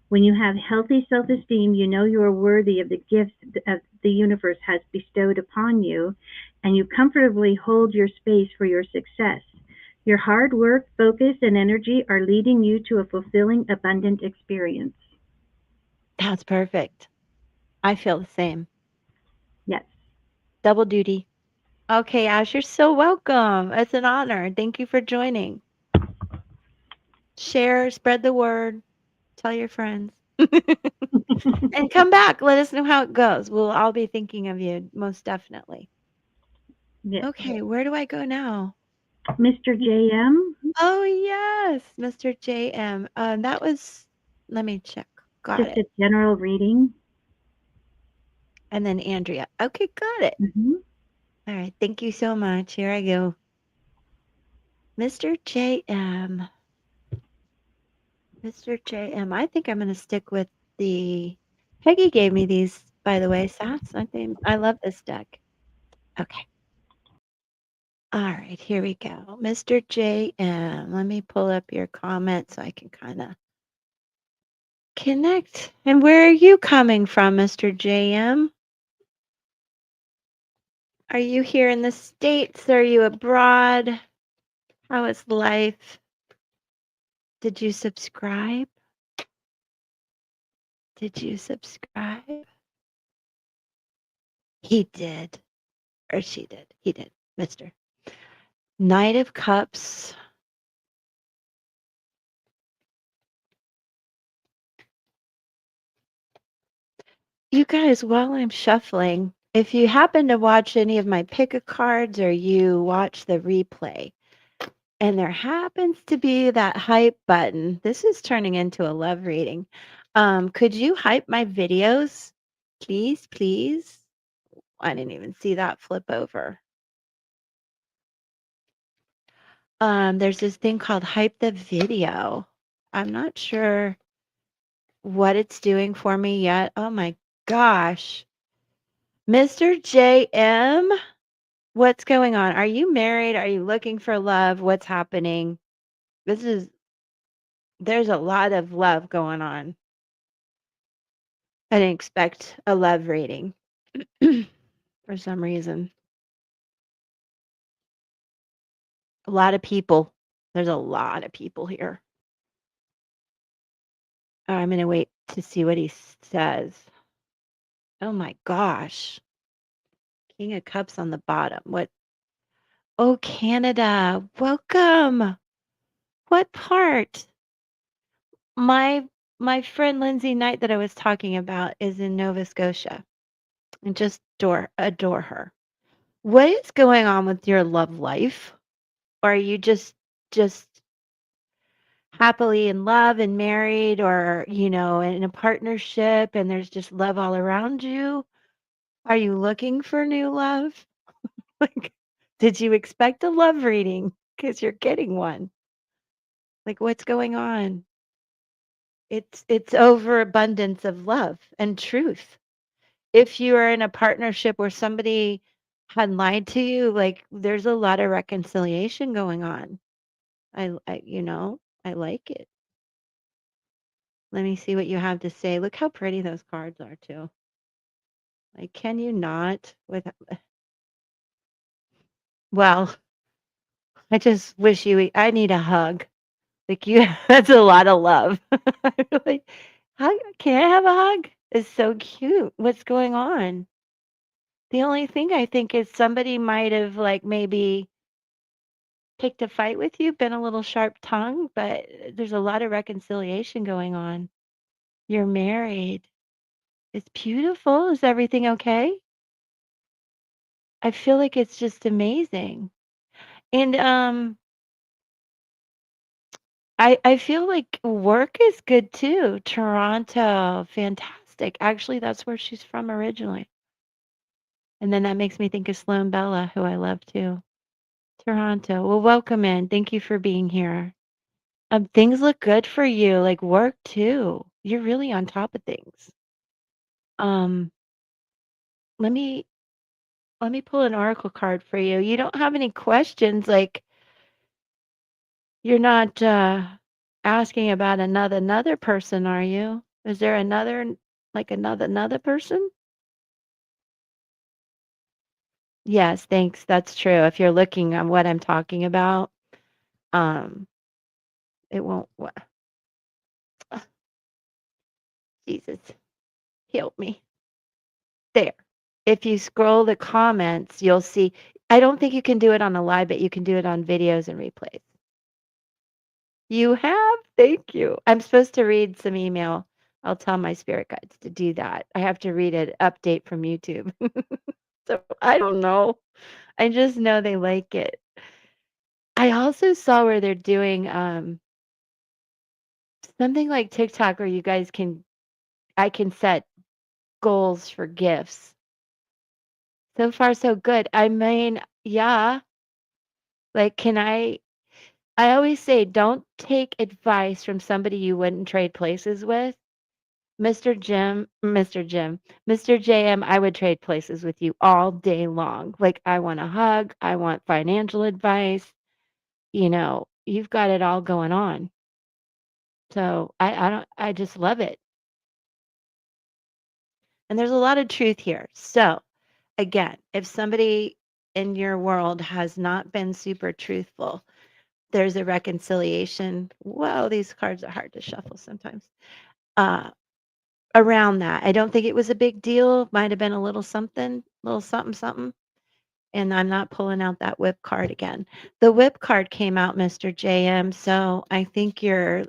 When you have healthy self-esteem, you know you are worthy of the gifts that the universe has bestowed upon you, and you comfortably hold your space for your success. Your hard work, focus, and energy are leading you to a fulfilling, abundant experience.
that's perfect. I feel the same.
Yes.
Double duty. Okay, Ash, you're so welcome. It's an honor. Thank you for joining. Share, spread the word, tell your friends. And come back. Let us know how it goes. We'll all be thinking of you, most definitely.
Yeah.
Okay, where do I go now?
Mr. JM,
Oh, yes, Mr. JM. That was, let me check. Got
just
it.
a general reading.
And then Andrea. Okay, got it.
Hmm.
All right, thank you so much. Here I go. Mr. JM. Mr. JM. I think I'm going to stick with the. Peggy gave me these, by the way, Sats. I love this deck. Okay. All right, here we go. Mr. JM. Let me pull up your comment so I can kind of connect. And where are you coming from, Mr. JM? Are you here in the States? Are you abroad? How is life? Did you subscribe? Did you subscribe? He did. Or she did. He did. Mr. Knight of Cups. You guys, while I'm shuffling, if you happen to watch any of my pick a cards or you watch the replay, and there happens to be that hype button, this is turning into a love reading. Could you hype my videos? Please, please. I didn't even see that flip over. There's this thing called hype the video. I'm not sure what it's doing for me yet. Oh my gosh. Mr. JM, what's going on? Are you married? Are you looking for love? What's happening? This is There's a lot of love going on. I didn't expect a love reading for some reason. A lot of people. There's a lot of people here. I'm going to wait to see what he says. Oh my gosh. King of Cups on the bottom. What? Oh, Canada. Welcome. What part? My my friend Lindsay Knight that I was talking about is in Nova Scotia. And just adore her. What is going on with your love life? Or are you just happily in love and married or, in a partnership and there's just love all around you? Are you looking for new love? Like, did you expect a love reading? Because you're getting one. Like, what's going on? It's overabundance of love and truth. If you are in a partnership where somebody had lied to you, like there's a lot of reconciliation going on. I like it. Let me see what you have to say. Look how pretty those cards are too. Like, can you not with well, I just wish I need a hug. Like you that's a lot of love. Like, how can I have a hug? It's so cute. What's going on? The only thing I think is somebody might have like maybe picked a fight with you, been a little sharp tongue, but there's a lot of reconciliation going on. You're married. It's beautiful. Is everything okay? I feel like it's just amazing. And I feel like work is good too. Toronto, fantastic. Actually, that's where she's from originally. And then that makes me think of Sloan Bella, who I love too. Toronto. Well, welcome in. Thank you for being here. Things look good for you, like work too. You're really on top of things. Um, let me let me pull an oracle card for you. You don't have any questions, like you're not asking about another person, are you? Is there another person? Yes, thanks. That's true. If you're looking at what I'm talking about, um, it won't. Jesus, help me. There. If you scroll the comments, you'll see I don't think you can do it on a live, but you can do it on videos and replays. You have? Thank you. I'm supposed to read some email. I'll tell my spirit guides to do that. I have to read an update from YouTube. So I don't know. I just know they like it. I also saw where they're doing something like TikTok where you guys can I can set goals for gifts. So far so good. I mean, yeah, like I always say don't take advice from somebody you wouldn't trade places with. Mr. JM, I would trade places with you all day long. Like I want a hug, I want financial advice, you've got it all going on. So I just love it. And there's a lot of truth here. So again, if somebody in your world has not been super truthful, there's a reconciliation. Whoa, these cards are hard to shuffle sometimes. Uh, Around that, I don't think it was a big deal. Might have been a little something, something. And I'm not pulling out that whip card again. The whip card came out, Mr. JM. So I think your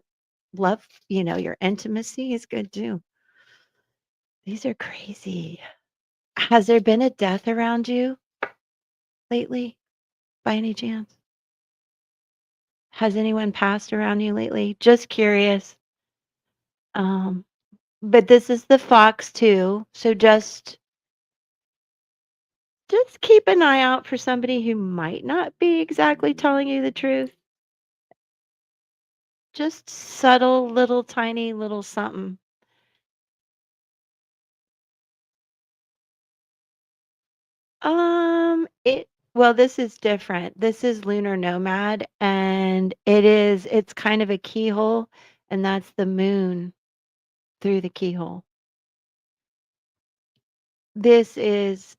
love, your intimacy is good too. These are crazy. Has there been a death around you lately by any chance? Has anyone passed around you lately? Just curious. Um, but this is the fox too. So just keep an eye out for somebody who might not be exactly telling you the truth. Just subtle little tiny little something. It well, this is different. This is lunar nomad and it's kind of a keyhole and that's the moon through the keyhole. This is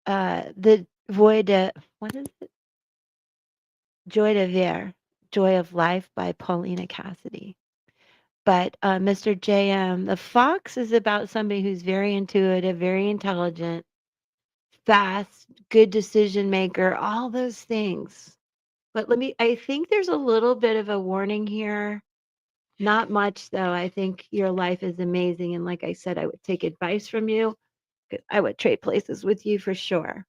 the void de what is it? Joy de Vivre, Joy of Life by Paulina Cassidy. But Mr. JM, the fox is about somebody who's very intuitive, very intelligent, fast, good decision maker, all those things. But I think there's a little bit of a warning here. Not much, though. I think your life is amazing. And like I said, I would take advice from you. I would trade places with you for sure.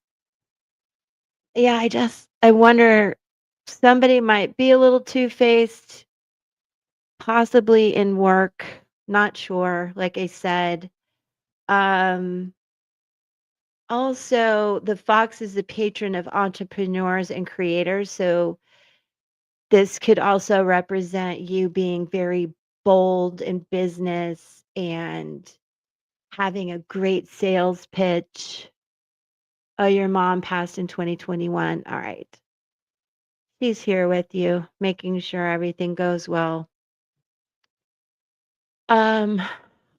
Yeah, I wonder somebody might be a little two-faced, possibly in work. Not sure, like I said. Um, Also, the fox is the patron of entrepreneurs and creators. So this could also represent you being very bold in business and having a great sales pitch. Oh, your mom passed in 2021. All right. She's here with you, making sure everything goes well. Um,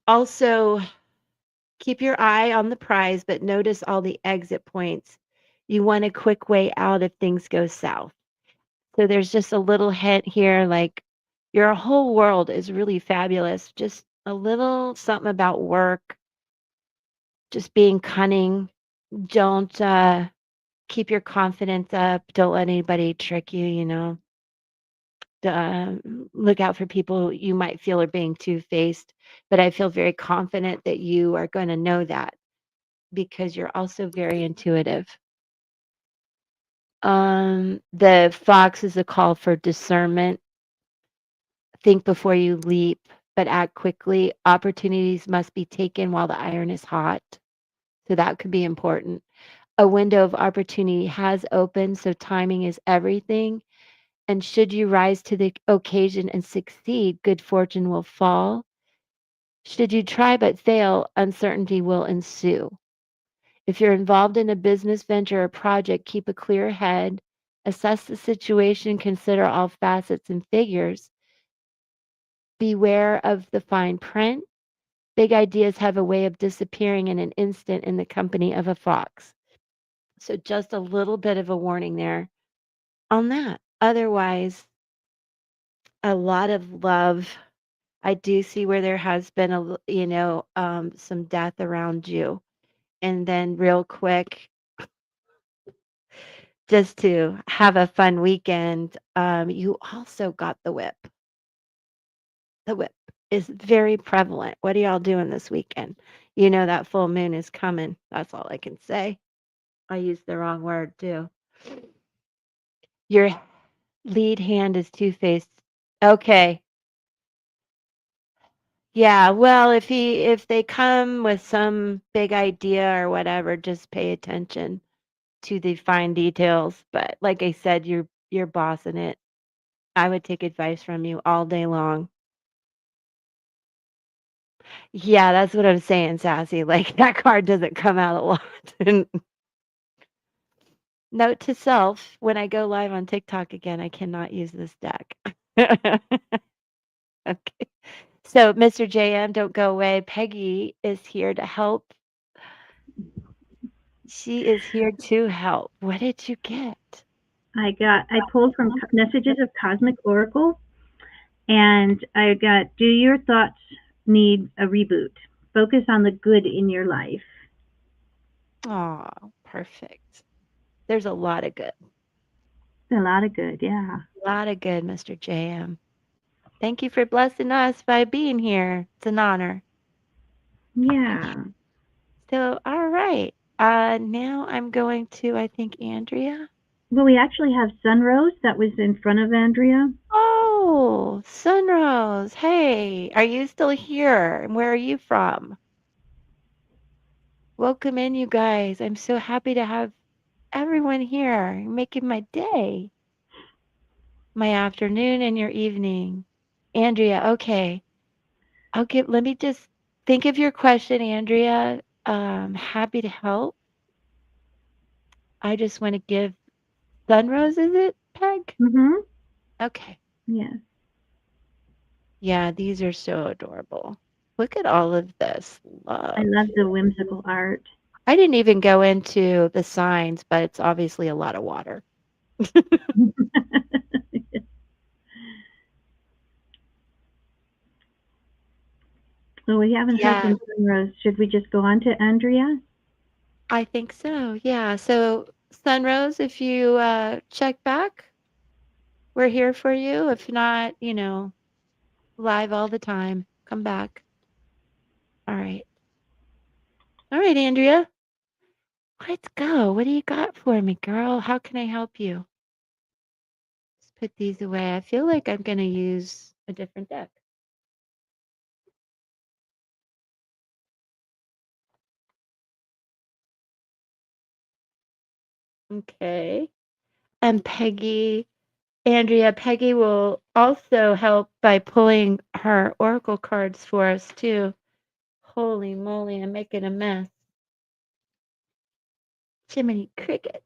Also, keep your eye on the prize, but notice all the exit points. You want a quick way out if things go south. So there's just a little hint here, like your whole world is really fabulous. Just a little something about work, just being cunning. Don't keep your confidence up. Don't let anybody trick you. Look out for people you might feel are being two-faced. But I feel very confident that you are going to know that because you're also very intuitive. The fox is a call for discernment. Think before you leap, but act quickly. Opportunities must be taken while the iron is hot. So that could be important. A window of opportunity has opened, so timing is everything. And should you rise to the occasion and succeed, good fortune will fall. Should you try but fail, uncertainty will ensue. If you're involved in a business venture or project, keep a clear head, assess the situation, consider all facets and figures. Beware of the fine print. Big ideas have a way of disappearing in an instant in the company of a fox. So, just a little bit of a warning there on that. Otherwise, a lot of love. I do see where there has been some death around you. And then, real quick, just to have a fun weekend. You also got the whip. The whip is very prevalent. What are y'all doing this weekend? You know that full moon is coming. That's all I can say. I used the wrong word too. Your lead hand is two-faced. Okay. Yeah, well, if they come with some big idea or whatever, just pay attention to the fine details. But like I said, you're bossing it. I would take advice from you all day long. Yeah, that's what I'm saying, Sassy. Like that card doesn't come out a lot. And note to self, when I go live on TikTok again, I cannot use this deck. Okay. So, Mr. JM, don't go away. Peggy is here to help. She is here to help. What did you get?
I pulled from Messages of Cosmic Oracle, and I got, do your thoughts need a reboot? Focus on the good in your life.
Oh, perfect. There's a lot of good.
A lot of good, yeah.
A lot of good, Mr. JM. Thank you for blessing us by being here. It's an honor.
Yeah.
So, all right. Now I'm going to, I think, Andrea.
Well, we actually have Sunrose that was in front of Andrea.
Oh, Sunrose. Hey, are you still here? And where are you from? Welcome in, you guys. I'm so happy to have everyone here. You're making my day, my afternoon, and your evening. Andrea, okay. Let me just think of your question, Andrea. Happy to help. I just want to give Sunrose, is it, Peg?
Mm-hmm.
Okay.
Yes.
Yeah, these are so adorable. Look at all of this
I
love.
love the whimsical art.
I didn't even go into the signs, but it's obviously a lot of water.
Well, we haven't heard
Yeah,
from Sunrose. Should we just go on to Andrea?
I think so. Yeah. So, Sunrose, if you check back, we're here for you. If not, live all the time. Come back. All right. All right, Andrea. Let's go. What do you got for me, girl? How can I help you? Let's put these away. I feel like I'm going to use a different deck. Okay. And Peggy will also help by pulling her oracle cards for us, too. Holy moly, I'm making a mess. Jiminy Cricket.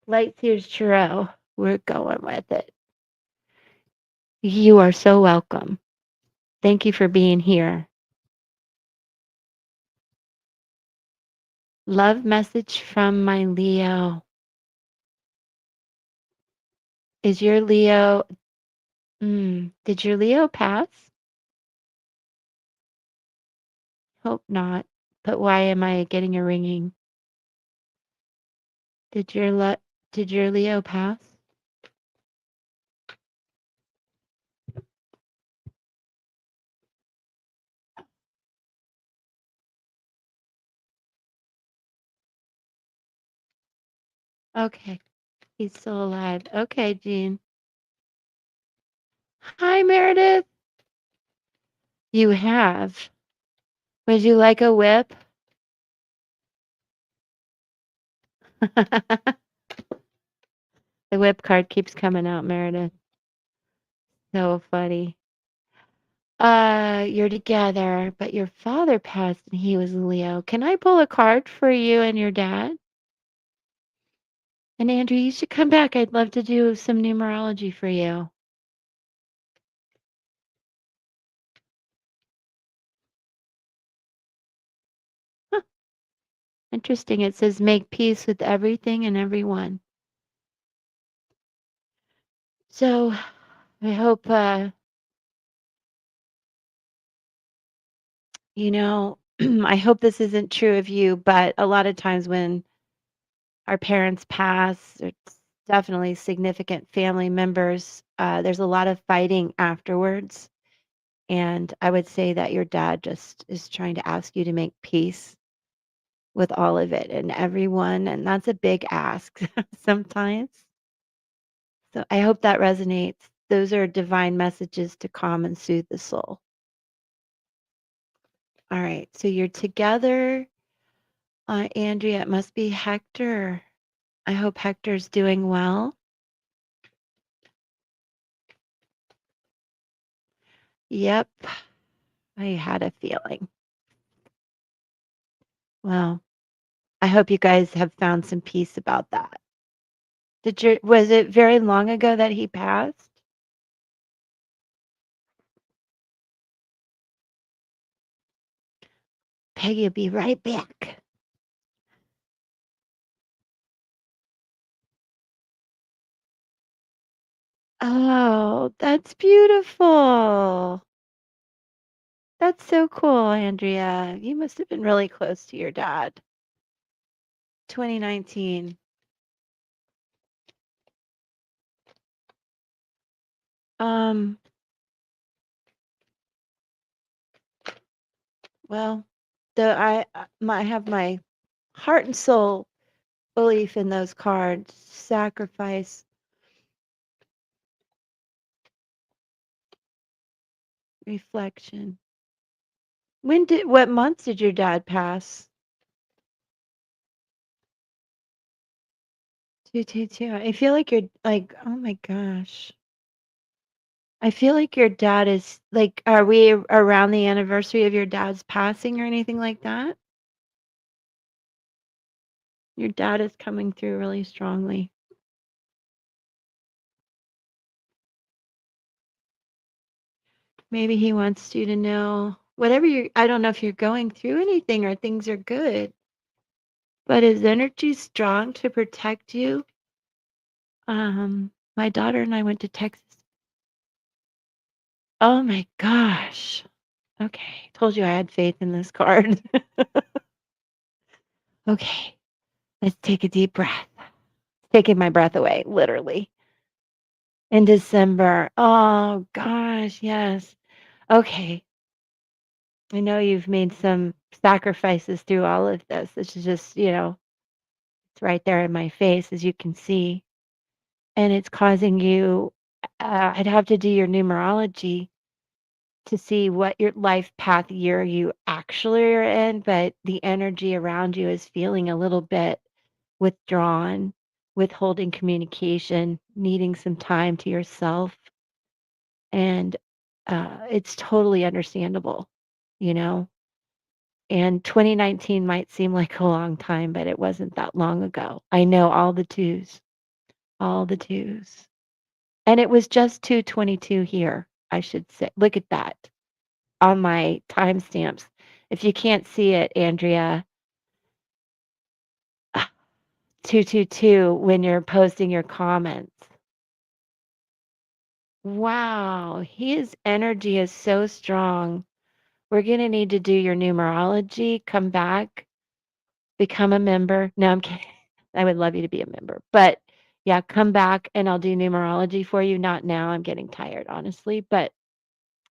Lightyear's Tarot. We're going with it. You are so welcome. Thank you for being here. Love message from my Leo. Is your Leo, did your Leo pass? Hope not. But why am I getting a ringing? Did your did your Leo pass? Okay. He's still alive. Okay, Jean. Hi, Meredith. You have. Would you like a whip? The whip card keeps coming out, Meredith. So funny. You're together, but your father passed and he was a Leo. Can I pull a card for you and your dad? And Andrew, you should come back. I'd love to do some numerology for you. Huh, interesting. It says make peace with everything and everyone. So I hope I hope this isn't true of you, but a lot of times when our parents pass, it's definitely significant family members. There's a lot of fighting afterwards. And I would say that your dad just is trying to ask you to make peace with all of it and everyone. And that's a big ask sometimes. So I hope that resonates. Those are divine messages to calm and soothe the soul. All right. So you're together. Andrea, it must be Hector. I hope Hector's doing well. Yep. I had a feeling. Well, I hope you guys have found some peace about that. Was it very long ago that he passed? Peggy will be right back. Oh, that's beautiful. That's so cool, Andrea. You must have been really close to your dad. 2019. Um, well, I have my heart and soul belief in those cards. Sacrifice, reflection. What month did your dad pass? 222. I feel like you're like, oh my gosh. I feel like your dad is like, are we around the anniversary of your dad's passing or anything like that? Your dad is coming through really strongly. Maybe he wants you to know whatever I don't know if you're going through anything or things are good, but his energy's strong to protect you. My daughter and I went to Texas. Oh my gosh. Okay. Told you I had faith in this card. Okay. Let's take a deep breath. Taking my breath away, literally. In December. Oh gosh, yes. Okay. I know you've made some sacrifices through all of this. This is just, it's right there in my face, as you can see. And it's causing you, I'd have to do your numerology to see what your life path year you actually are in, but the energy around you is feeling a little bit withdrawn, withholding communication, needing some time to yourself. And it's totally understandable, you know? And 2019 might seem like a long time, but it wasn't that long ago. I know all the twos, all the twos. And it was just 222 here, I should say. Look at that on my timestamps. If you can't see it, Andrea, 222 when you're posting your comments. Wow, his energy is so strong. We're going to need to do your numerology, come back, become a member. No, I'm kidding. I would love you to be a member. But yeah, come back and I'll do numerology for you. Not now. I'm getting tired, honestly. But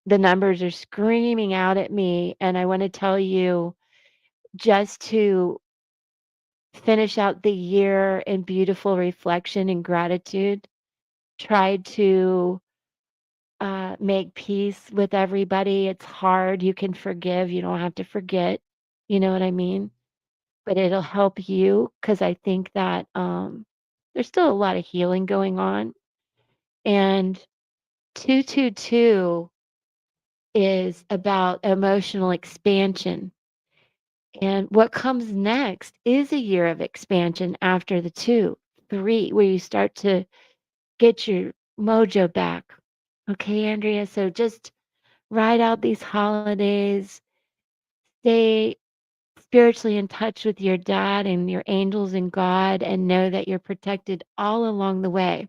the numbers are screaming out at me. And I want to tell you just to finish out the year in beautiful reflection and gratitude. Try to make peace with everybody. It's hard. You can forgive. You don't have to forget. You know what I mean? But it'll help you because I think that there's still a lot of healing going on. And 222 is about emotional expansion. And what comes next is a year of expansion after the two, three, where you start to get your mojo back. Okay, Andrea? So just ride out these holidays, stay spiritually in touch with your dad and your angels and God, and know that you're protected all along the way.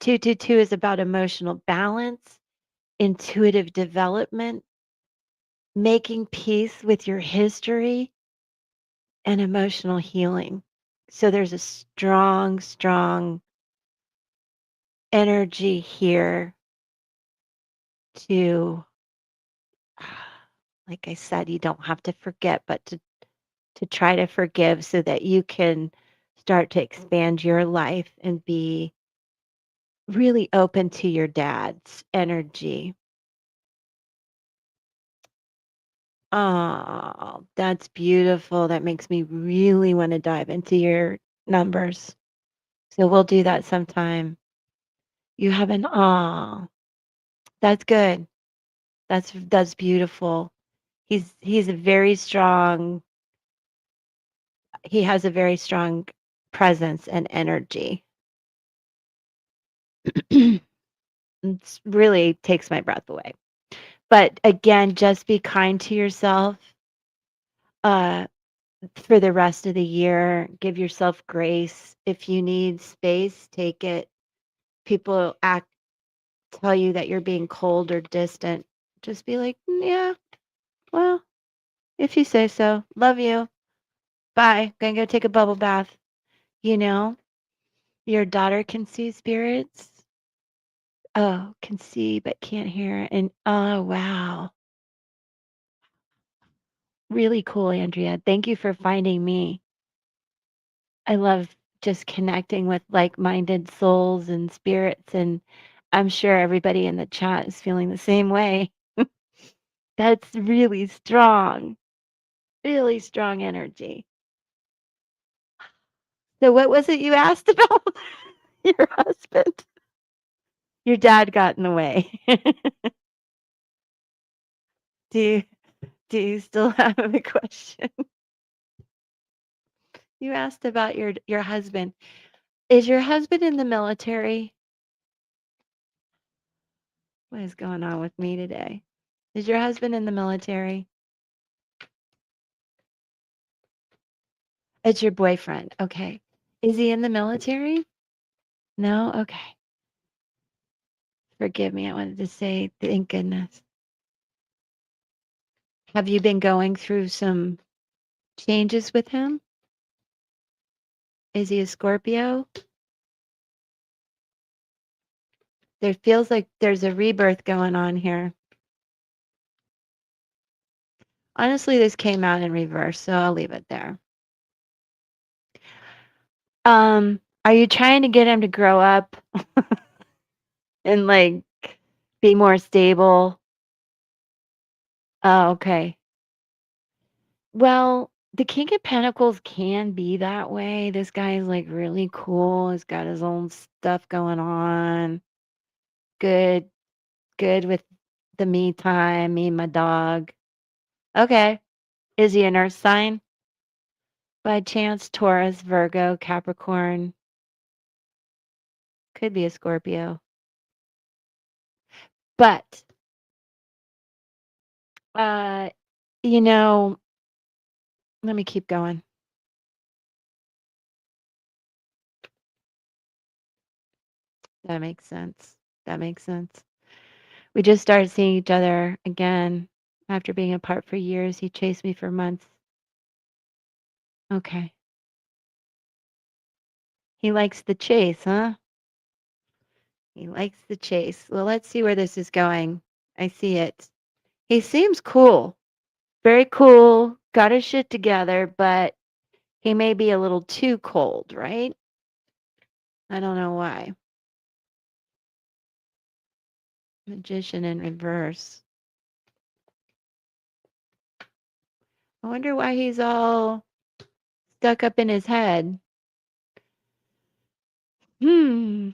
222 is about emotional balance, intuitive development, making peace with your history, and emotional healing. So there's a strong, strong energy here to, like I said, you don't have to forget, but to try to forgive so that you can start to expand your life and be really open to your dad's energy. Oh, that's beautiful. That makes me really want to dive into your numbers. So we'll do that sometime. You have an that's good. That's beautiful. He's a very strong he has a very strong presence and energy. It's really takes my breath away. But again, just be kind to yourself uh for the rest of the year. Give yourself grace. If you need space, take it. People act tell you that you're being cold or distant. Just be like, "Mm, yeah, well, if you say so. Love you. Bye. Gonna go take a bubble bath." You know, your daughter can see spirits. Oh, can see but can't hear. And oh, wow. Really cool, Andrea. Thank you for finding me. I love just connecting with like-minded souls and spirits, and I'm sure everybody in the chat is feeling the same way. That's really strong energy. So what was it you asked about? Your husband? Your dad got in the way. Do you do you still have a question? You asked about your husband. Is your husband in the military? What is going on with me today? Is your husband in the military? It's your boyfriend. Okay. Is he in the military? No? Okay. Forgive me. I wanted to say thank goodness. Have you been going through some changes with him? Is he a Scorpio? There feels like there's a rebirth going on here. Honestly, this came out in reverse, so I'll leave it there. Are you trying to get him to grow up and like be more stable? Oh, okay. Well, the King of Pentacles can be that way. This guy is like really cool. He's got his own stuff going on. Good, good with the me time, me and my dog. Okay. Is he an earth sign? By chance, Taurus, Virgo, Capricorn. Could be a Scorpio. But uh, you know, let me keep going. That makes sense. That makes sense. We just started seeing each other again after being apart for years. He chased me for months. Okay. He likes the chase, huh? He likes the chase. Well, let's see where this is going. I see it. He seems cool. Very cool. Got his shit together, but he may be a little too cold, right? I don't know why. Magician in reverse. I wonder why he's all stuck up in his head. Hmm.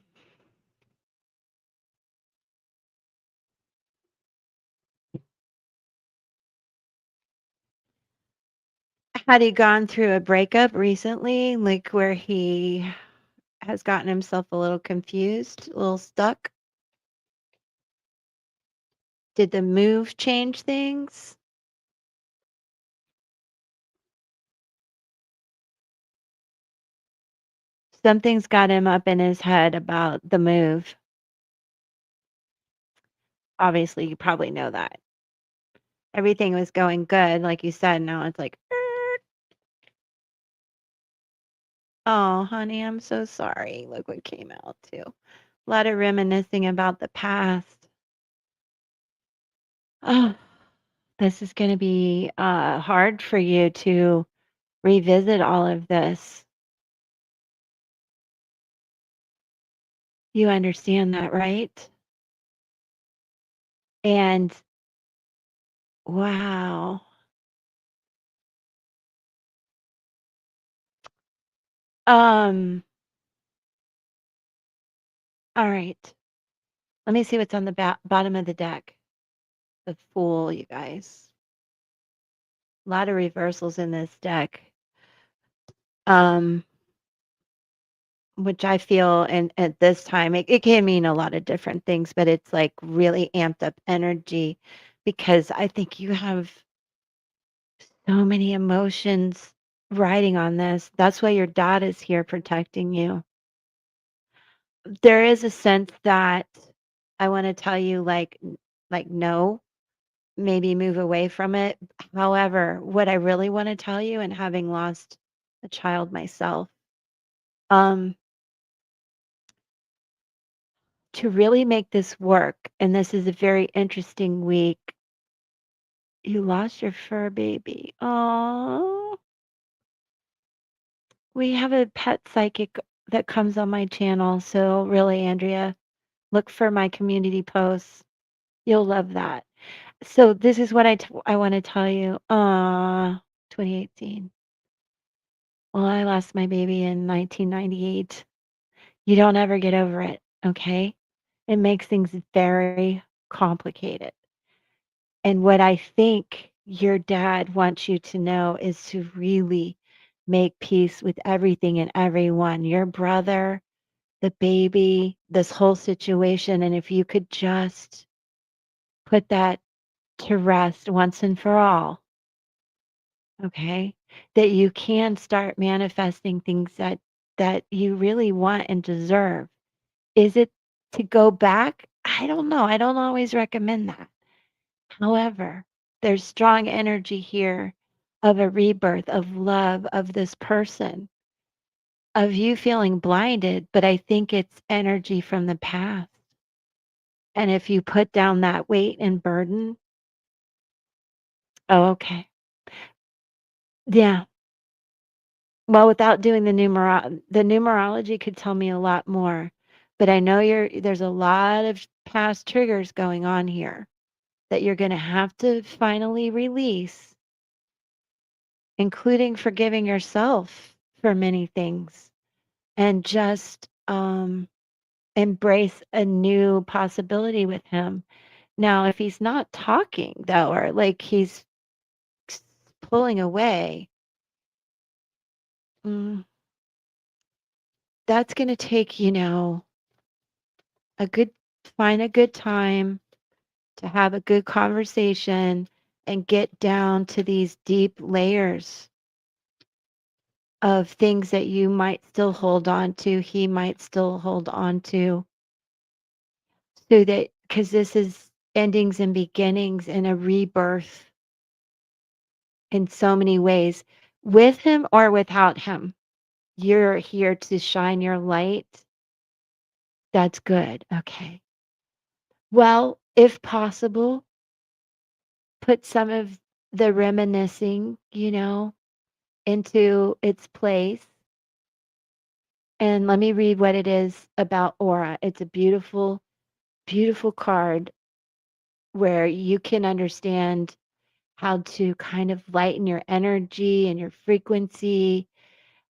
Had he gone through a breakup recently, like where he has gotten himself a little confused, a little stuck? Did the move change things? Something's got him up in his head about the move. Obviously, you probably know that. Everything was going good, like you said. Now it's like, Oh, honey, I'm so sorry. Look what came out too. A lot of reminiscing about the past. Oh, this is going to be hard for you to revisit all of this. You understand that, right? And wow. Um, all right. Let me see what's on the bottom of the deck. The Fool, you guys. A lot of reversals in this deck. Um, which I feel and at this time it can mean a lot of different things, but it's like really amped up energy because I think you have so many emotions riding on this. That's why your dad is here protecting you. There is a sense that I want to tell you like no, maybe move away from it. However, what I really want to tell you and having lost a child myself, um to really make this work, and this is a very interesting week. You lost your fur baby. Oh, we have a pet psychic that comes on my channel. So really, Andrea, look for my community posts. You'll love that. So this is what I want to tell you. 2018. Well, I lost my baby in 1998. You don't ever get over it, okay? It makes things very complicated. And what I think your dad wants you to know is to really make peace with everything and everyone, your brother, the baby, this whole situation. And if you could just put that to rest once and for all, okay, that you can start manifesting things that you really want and deserve. Is it to go back? I don't know. I don't always recommend that. However, there's strong energy here of a rebirth, of love, of this person, of you feeling blinded, but I think it's energy from the past. And if you put down that weight and burden, oh, okay. Yeah. Well, without doing the numerology could tell me a lot more, but I know there's a lot of past triggers going on here that you're going to have to finally release, including forgiving yourself for many things and just embrace a new possibility with him. Now, if he's not talking though, or like he's pulling away, mm, that's going to take, a good, find a good time to have a good conversation and get down to these deep layers of things that you might still hold on to, he might still hold on to, so that because this is endings and beginnings and a rebirth in so many ways, with him or without him. You're here to shine your light. That's good. Okay. Well, if possible, put some of the reminiscing, into its place. And let me read what it is about aura. It's a beautiful, beautiful card where you can understand how to kind of lighten your energy and your frequency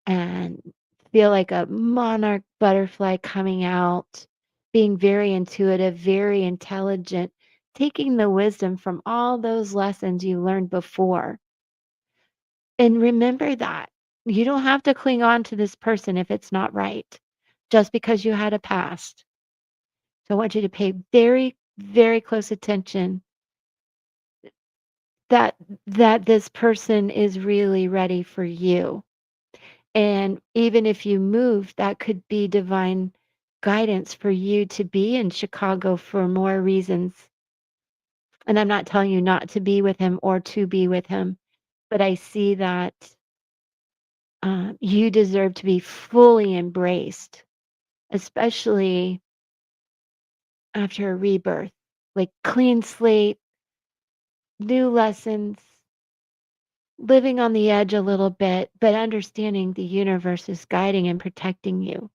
and feel like a monarch butterfly coming out, being very intuitive, very intelligent, taking the wisdom from all those lessons you learned before. And remember that you don't have to cling on to this person if it's not right, just because you had a past. So I want you to pay very, very close attention that this person is really ready for you. And even if you move, that could be divine guidance for you to be in Chicago for more reasons. And I'm not telling you not to be with him or to be with him, but I see that You deserve to be fully embraced, especially after a rebirth, like clean slate, new lessons, living on the edge a little bit, but understanding the universe is guiding and protecting you.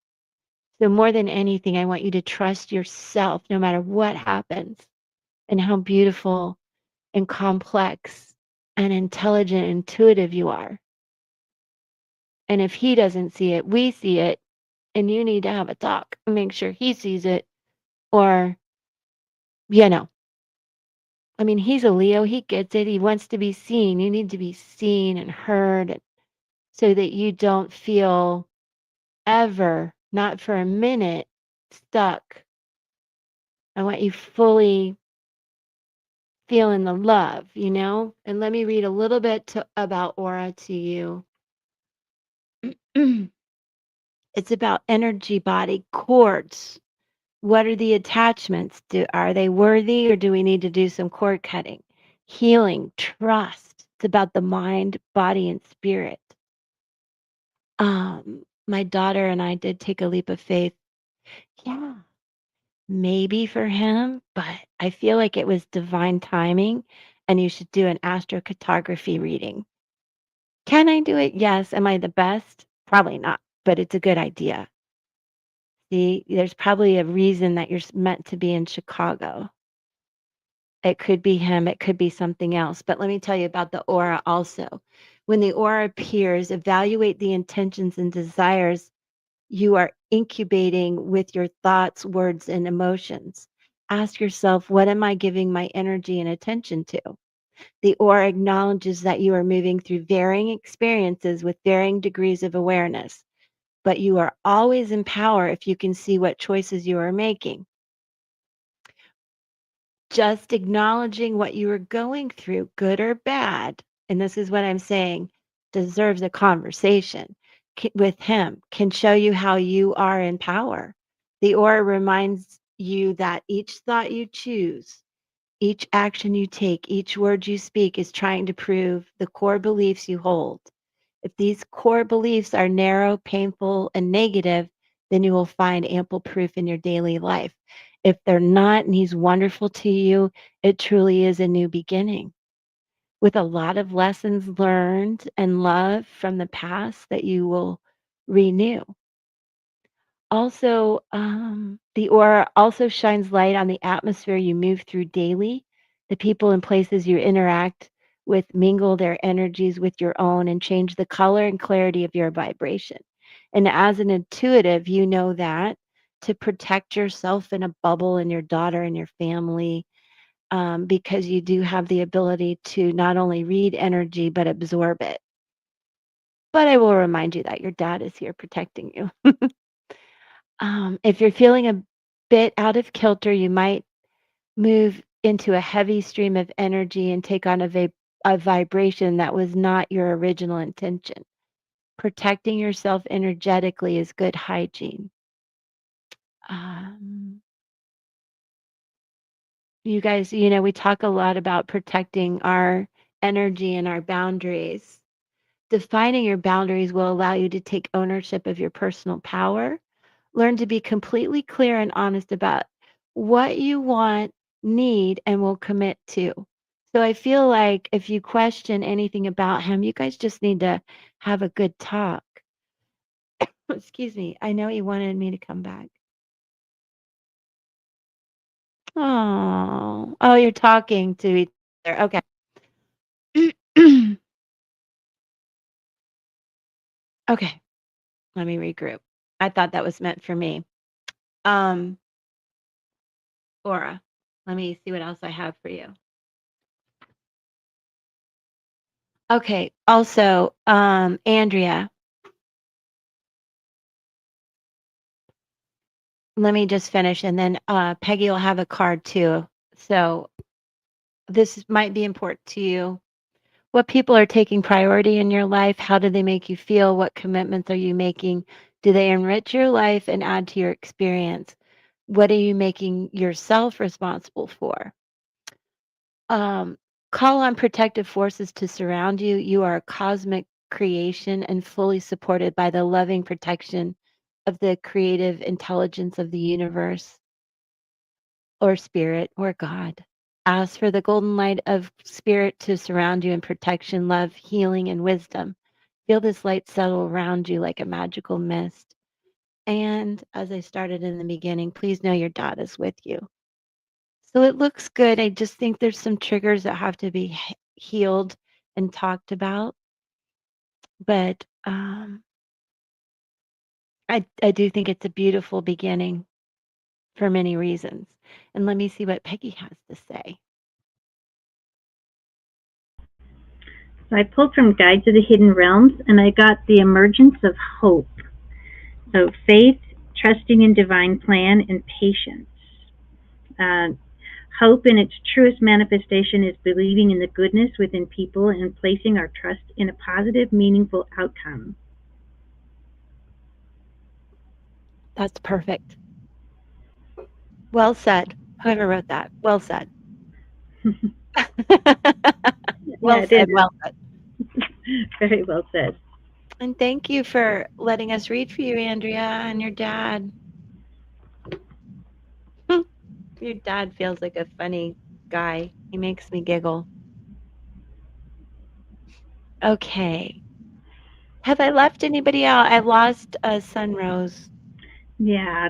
So, more than anything, I want you to trust yourself no matter what happens and how beautiful and complex and intelligent, intuitive you are. And if he doesn't see it, we see it, and you need to have a talk and make sure he sees it. Or, you know, I mean, he's a Leo, he gets it, he wants to be seen. You need to be seen and heard so that you don't feel ever, not for a minute, stuck. I want you fully feeling the love, you know? And let me read a little bit about aura to you. It's about energy body cords. What are the attachments? Are they worthy or do we need to do some cord cutting? Healing, trust. It's about the mind, body, and spirit. My daughter and I did take a leap of faith. Yeah, maybe for him, but I feel like it was divine timing and you should do an astrocartography reading. Can I do it? Yes. Am I the best? Probably not, but it's a good idea. See, there's probably a reason that you're meant to be in Chicago. It could be him, it could be something else. But let me tell you about the aura also. When the aura appears, evaluate the intentions and desires you are incubating with your thoughts, words, and emotions. Ask yourself, what am I giving my energy and attention to? The aura acknowledges that you are moving through varying experiences with varying degrees of awareness, but you are always in power if you can see what choices you are making. Just acknowledging what you are going through, good or bad, and this is what I'm saying, deserves a conversation with him, can show you how you are in power. The aura reminds you that each thought you choose, each action you take, each word you speak is trying to prove the core beliefs you hold. If these core beliefs are narrow, painful, and negative, then you will find ample proof in your daily life. If they're not and he's wonderful to you, it truly is a new beginning with a lot of lessons learned and love from the past that you will renew. Also, the aura also shines light on the atmosphere you move through daily. The people and places you interact with mingle their energies with your own and change the color and clarity of your vibration. And as an intuitive, you know that to protect yourself in a bubble and your daughter and your family, because you do have the ability to not only read energy, but absorb it. But I will remind you that your dad is here protecting you. If you're feeling a bit out of kilter, you might move into a heavy stream of energy and take on a vibration that was not your original intention. Protecting yourself energetically is good hygiene. Um, you guys, we talk a lot about protecting our energy and our boundaries. Defining your boundaries will allow you to take ownership of your personal power. Learn to be completely clear and honest about what you want, need, and will commit to. So I feel like if you question anything about him, you guys just need to have a good talk. Excuse me. I know he wanted me to come back. Oh, you're talking to each other. Okay. Okay. Let me regroup. I thought that was meant for me. Um, Aura. Let me see what else I have for you. Okay. Also, Andrea, let me just finish and then Peggy will have a card too. So this might be important to you. What people are taking priority in your life? How do they make you feel? What commitments are you making? Do they enrich your life and add to your experience? What are you making yourself responsible for? Um, Call on protective forces to surround you. You are a cosmic creation and fully supported by the loving protection of the creative intelligence of the universe or spirit or God. Ask for the golden light of spirit to surround you in protection, love, healing, and wisdom. Feel this light settle around you like a magical mist. And as I started in the beginning, please know your dad is with you. So it looks good. I just think there's some triggers that have to be healed and talked about. But I do think it's a beautiful beginning for many reasons. And let me see what Peggy has to say.
So I pulled from Guide to the Hidden Realms, and I got the emergence of hope. So faith, trusting in divine plan, and patience. Uh, Hope in its truest manifestation is believing in the goodness within people and placing our trust in a positive, meaningful outcome.
That's perfect. Well said. Whoever wrote that. Well said.
Yeah,
Well
it is.
said. Well said.
Very well said.
And thank you for letting us read for you, Andrea, and your dad. Your dad feels like a funny guy. He makes me giggle. Okay. Have I left anybody out? I lost Sunrose.
Yeah.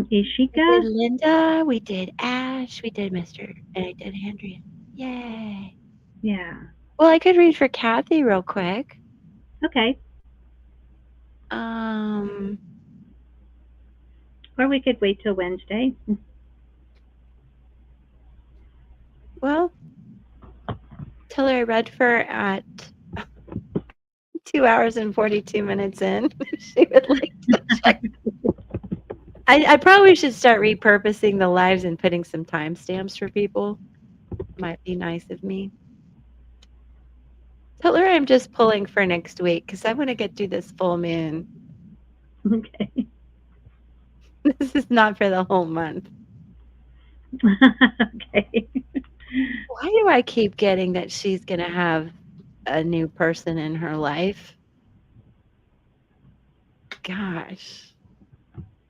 We did
Ishika?
Linda, we did Ash, we did Mr. and I did Andrea. Yay.
Yeah.
Well, I could read for Kathy real quick.
Okay.
Um,
Or we could wait till Wednesday.
well, tell her I read for at 2 hours and 42 minutes in. She would like to check. I probably should start repurposing the lives and putting some timestamps for people. Might be nice of me. Tell her I'm just pulling for next week because I want to get through this full moon.
Okay.
This is not for the whole month.
Okay.
Why do I keep getting that she's going to have a new person in her life? Gosh.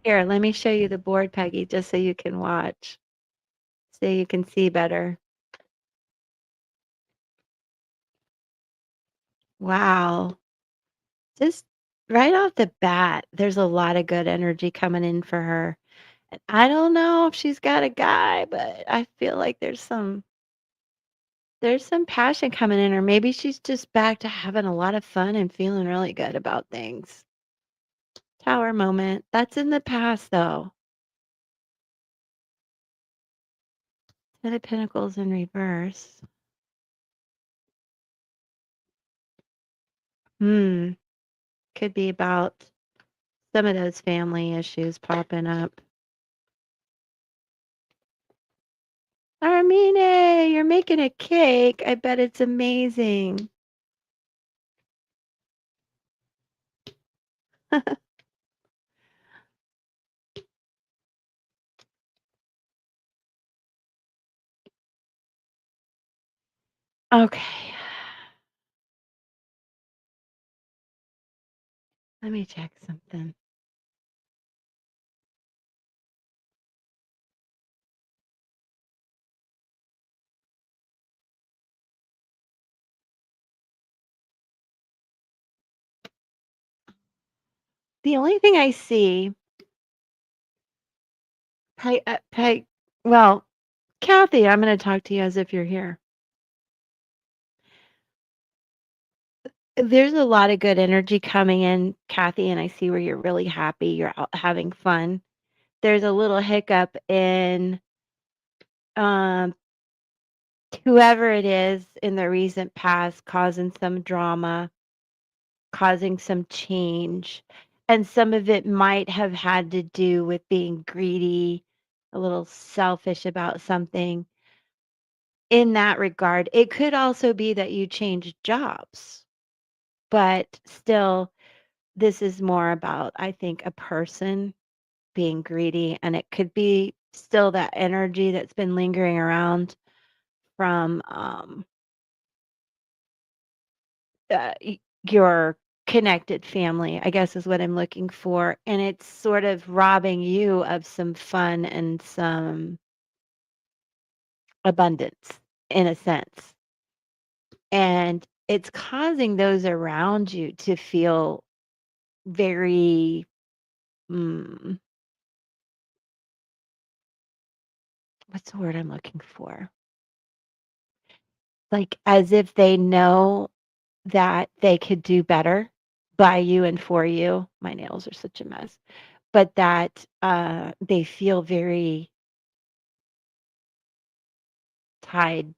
Here, let me show you the board, Peggy, just so you can watch, so you can see better. Wow. Just right off the bat, there's a lot of good energy coming in for her. And I don't know if she's got a guy, but I feel like there's some passion coming in her. Maybe she's just back to having a lot of fun and feeling really good about things. Tower moment. That's in the past though. Ten of Pentacles in reverse. Hmm. Could be about some of those family issues popping up. Armine, you're making a cake. I bet it's amazing. Okay. Let me check something. The only thing I see, well, Kathy, I'm going to talk to you as if you're here. There's a lot of good energy coming in, Kathy, and I see where you're really happy. You're out having fun. There's a little hiccup in um, whoever it is in the recent past causing some drama, causing some change. And some of it might have had to do with being greedy, a little selfish about something. In that regard, it could also be that you changed jobs, but still, this is more about, I think, a person being greedy, and it could be still that energy that's been lingering around from your connected family, I guess is what I'm looking for, and it's sort of robbing you of some fun and some abundance in a sense. And it's causing those around you to feel very, mm, what's the word I'm looking for? Like as if they know that they could do better by you and for you. My nails are such a mess. But that they feel very tied,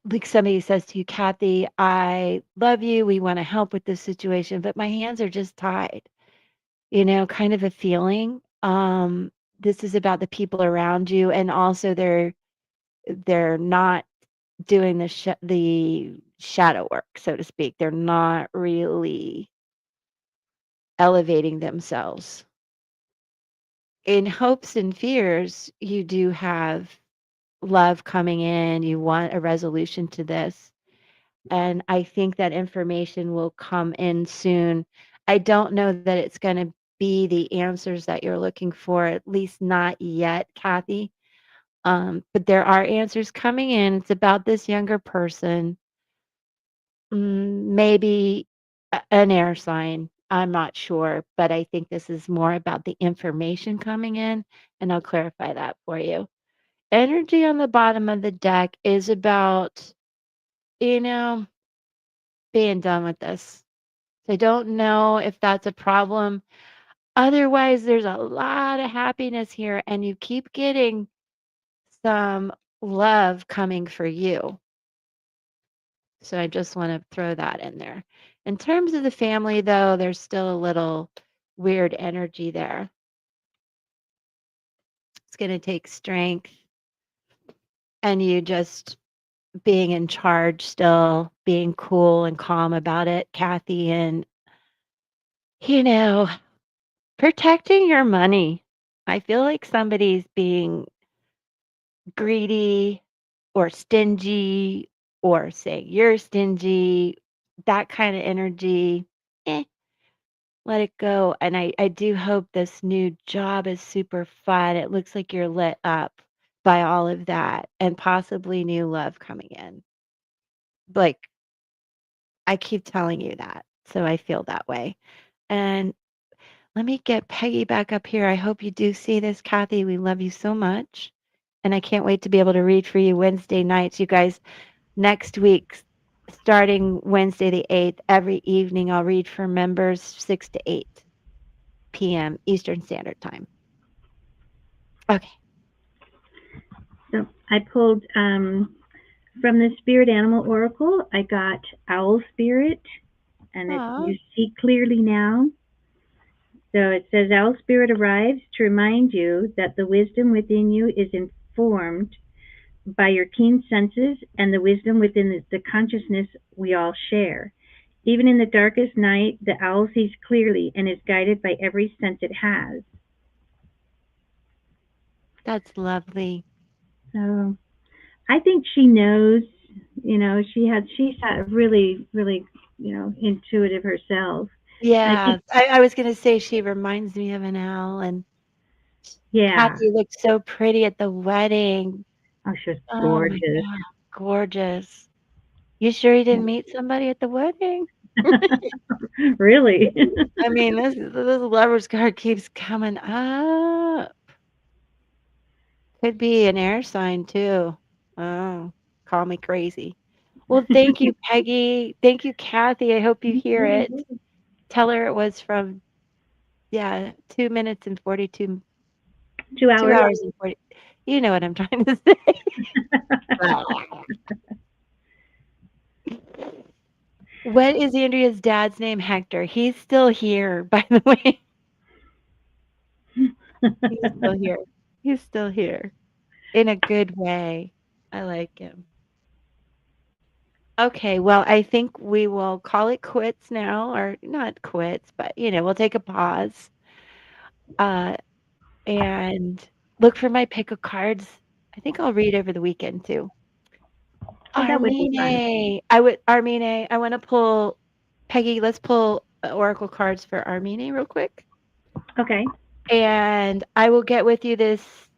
like somebody says to you, Kathy, I love you. We want to help with this situation, but my hands are just tied, kind of a feeling. This is about the people around you, and also they're not doing the shadow work, so to speak. They're not really elevating themselves. In hopes and fears, you do have love coming in. You want a resolution to this. And I think that information will come in soon. I don't know that it's going to be the answers that you're looking for, at least not yet, Kathy. But there are answers coming in. It's about this younger person, maybe an air sign. I'm not sure, but I think this is more about the information coming in, and I'll clarify that for you. Energy on the bottom of the deck is about, you know, being done with this. I don't know if that's a problem. Otherwise, there's a lot of happiness here, and you keep getting some love coming for you. So I just want to throw that in there. In terms of the family, though, there's still a little weird energy there. It's going to take strength and you just being in charge still, being cool and calm about it, Kathy, and, you know, protecting your money. I feel like somebody's being greedy or stingy or saying you're stingy, that kind of energy. Eh, let it go. And I do hope this new job is super fun. It looks like you're lit up by all of that and possibly new love coming in. Like, I keep telling you that. So I feel that way. And let me get Peggy back up here. I hope you do see this, Kathy. We love you so much. And I can't wait to be able to read for you Wednesday nights. You guys, next week, starting Wednesday the 8th, every evening, I'll read for members 6 to 8 p.m. Eastern Standard Time. Okay.
So I pulled from the Spirit Animal Oracle, I got Owl Spirit, and it's
Aw,
You See Clearly Now. So it says, Owl Spirit arrives to remind you that the wisdom within you is informed by your keen senses and the wisdom within the consciousness we all share. Even in the darkest night, the owl sees clearly and is guided by every sense it has.
that's lovely.
So I think she knows, she's really, intuitive herself. And I
Yeah,
think,
I was going to say she reminds me of an owl, and
yeah.
Kathy looked so pretty at the wedding.
Oh, she was
Oh my
gorgeous.
God, gorgeous. You sure you didn't meet somebody at the wedding?
Really?
I mean, this lover's card keeps coming up. Could be an air sign too. Oh, call me crazy. Well, thank you, Peggy. Thank you, Kathy. I hope you hear it. Tell her it was from, yeah, 2 minutes and 42,
Two
2
hours.
hours and 40. You know what I'm trying to say. What is Andrea's dad's name? Hector. He's still here, by the way. He's still here. He's still here in a good way. I like him. Okay, well, I think we will call it quits now, or not quits, but we'll take a pause uh, and look for my pick of cards. I think I'll read over the weekend too.
Oh, that would be fun.
Armine, I wanna pull Peggy, let's pull, oracle cards for Armine real quick,
Okay.
and I will get with you this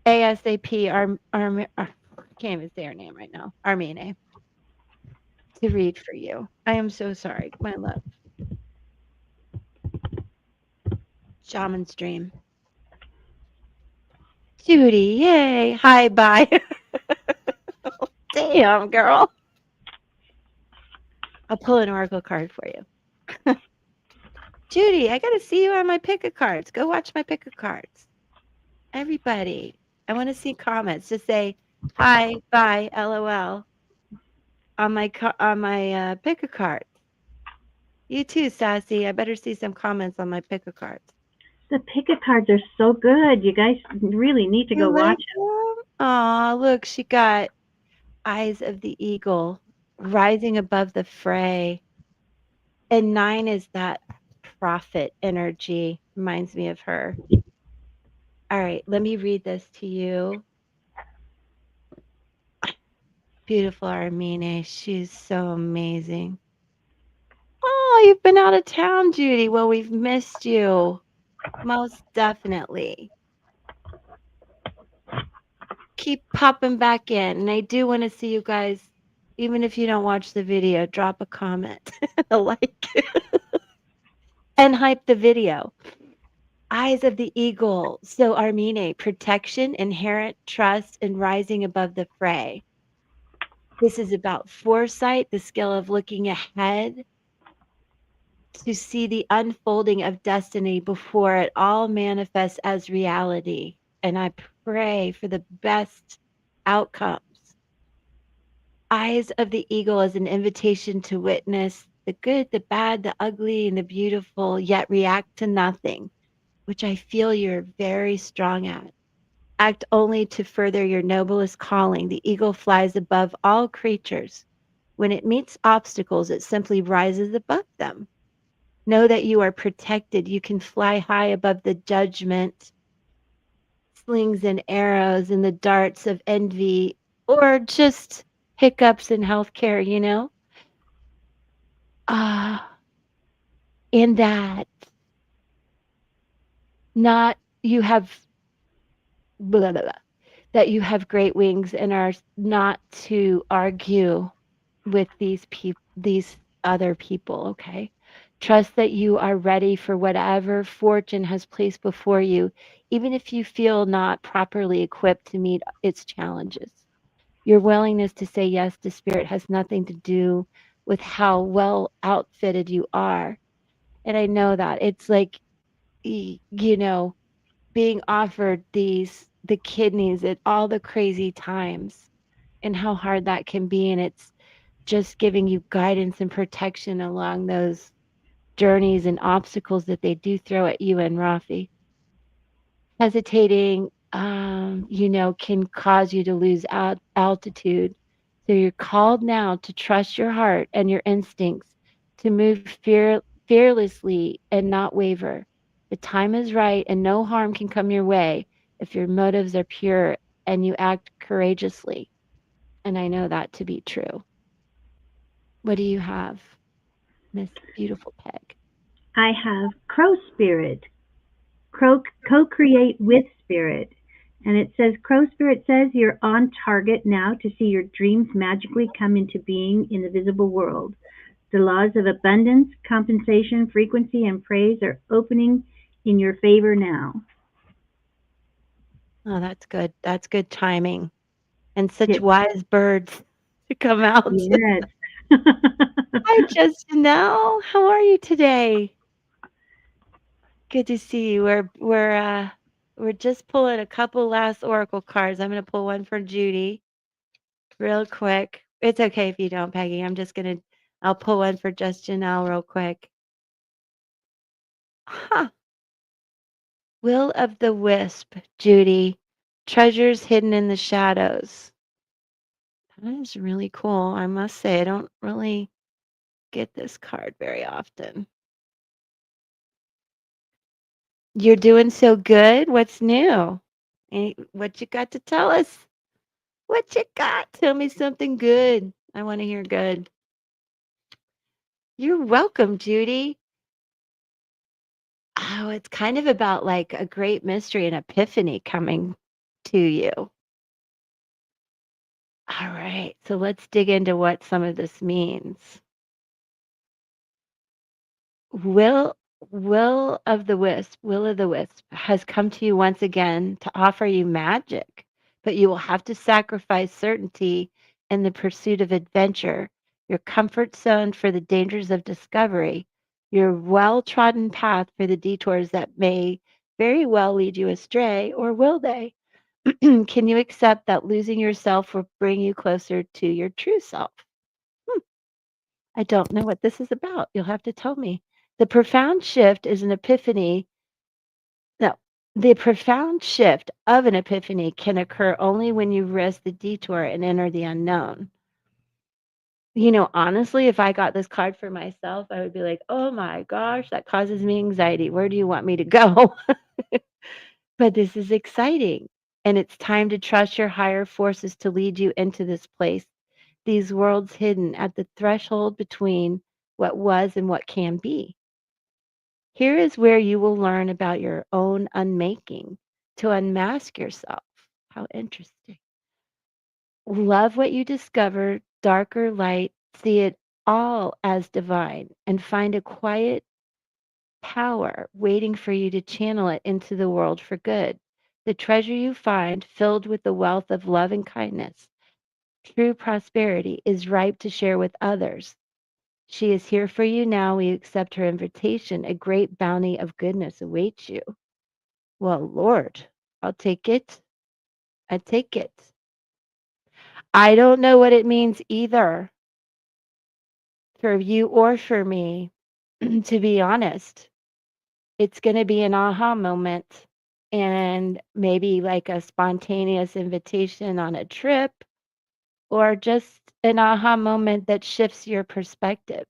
ASAP, I can't even say her name right now, Armine, to read for you. I am so sorry, my love. Shaman's dream. Judy, yay. Hi, bye. Damn, girl. I'll pull an oracle card for you. Judy, I gotta see you on my pick a cards. Go watch my pick a cards. Everybody, I want to see comments. Just say hi, bye, LOL on my pick a card. You too, Sassy. I better see some comments on my pick a cards.
The picket cards are so good. You guys really need to
You
go
like
watch
them? Aw, look, she got eyes of the eagle rising above the fray. And 9 is that prophet energy. Reminds me of her. All right, let me read this to you. Beautiful Armine. She's so amazing. Oh, you've been out of town, Judy. Well, we've missed you. Most definitely. Keep popping back in. And I do want to see you guys, even if you don't watch the video, drop a comment, a like, and hype the video. Eyes of the eagle. So, Armine, protection, inherent trust, and rising above the fray. This is about foresight, the skill of looking ahead to see the unfolding of destiny before it all manifests as reality. And I pray for the best outcomes. Eyes of the eagle is an invitation to witness the good, the bad, the ugly, and the beautiful, yet react to nothing, which I feel you're very strong at. Act only to further your noblest calling. The eagle flies above all creatures. When it meets obstacles, it simply rises above them. Know that you are protected. You can fly high above the judgment, slings and arrows, and the darts of envy, or just hiccups in healthcare, you know? Ah, in that, not you have blah, blah, blah, that you have great wings and are not to argue with these other people, okay? Trust that you are ready for whatever fortune has placed before you, even if you feel not properly equipped to meet its challenges. Your willingness to say yes to spirit has nothing to do with how well outfitted you are. And I know that it's like, you know, being offered the kidneys at all the crazy times and how hard that can be. And it's just giving you guidance and protection along those journeys and obstacles that they do throw at you and Rafi. Hesitating, can cause you to lose altitude. So you're called now to trust your heart and your instincts, to move fearlessly and not waver. The time is right and no harm can come your way if your motives are pure and you act courageously. And I know that to be true. What do you have, Miss Beautiful Peg?
I have Crow Spirit, co-create with Spirit. And it says, Crow Spirit says you're on target now to see your dreams magically come into being in the visible world. The laws of abundance, compensation, frequency, and praise are opening in your favor now.
Oh, that's good. That's good timing. And such
Yes.
wise birds to come out.
Yes.
Hi, Justinelle. How are you today? Good to see you. We're just pulling a couple last oracle cards. I'm gonna pull one for Judy real quick. It's okay if you don't, Peggy. I'll pull one for just Janelle real quick. Huh. Will of the Wisp, Judy. Treasures hidden in the shadows. That is really cool. I must say, I don't really get this card very often. You're doing so good. What's new? What you got to tell us? What you got? Tell me something good. I want to hear good. You're welcome, Judy. Oh, it's kind of about like a great mystery and epiphany coming to you. All right. So let's dig into what some of this means. Will Will of the Wisp has come to you once again to offer you magic, but you will have to sacrifice certainty in the pursuit of adventure, your comfort zone for the dangers of discovery, your well-trodden path for the detours that may very well lead you astray, or will they? Can you accept that losing yourself will bring you closer to your true self? Hmm. I don't know what this is about. You'll have to tell me. The profound shift is an epiphany. No, the profound shift of an epiphany can occur only when you risk the detour and enter the unknown. Honestly, if I got this card for myself, I would be like, oh my gosh, that causes me anxiety. Where do you want me to go? But this is exciting. And it's time to trust your higher forces to lead you into this place, these worlds hidden at the threshold between what was and what can be. Here is where you will learn about your own unmaking to unmask yourself. How interesting. Love what you discover, dark or light, see it all as divine, and find a quiet power waiting for you to channel it into the world for good. The treasure you find, filled with the wealth of love and kindness, true prosperity, is ripe to share with others. She is here for you now. We accept her invitation. A great bounty of goodness awaits you. Well, Lord, I'll take it. I take it. I don't know what it means either for you or for me, to be honest. It's going to be an aha moment and maybe like a spontaneous invitation on a trip or just an aha moment that shifts your perspective.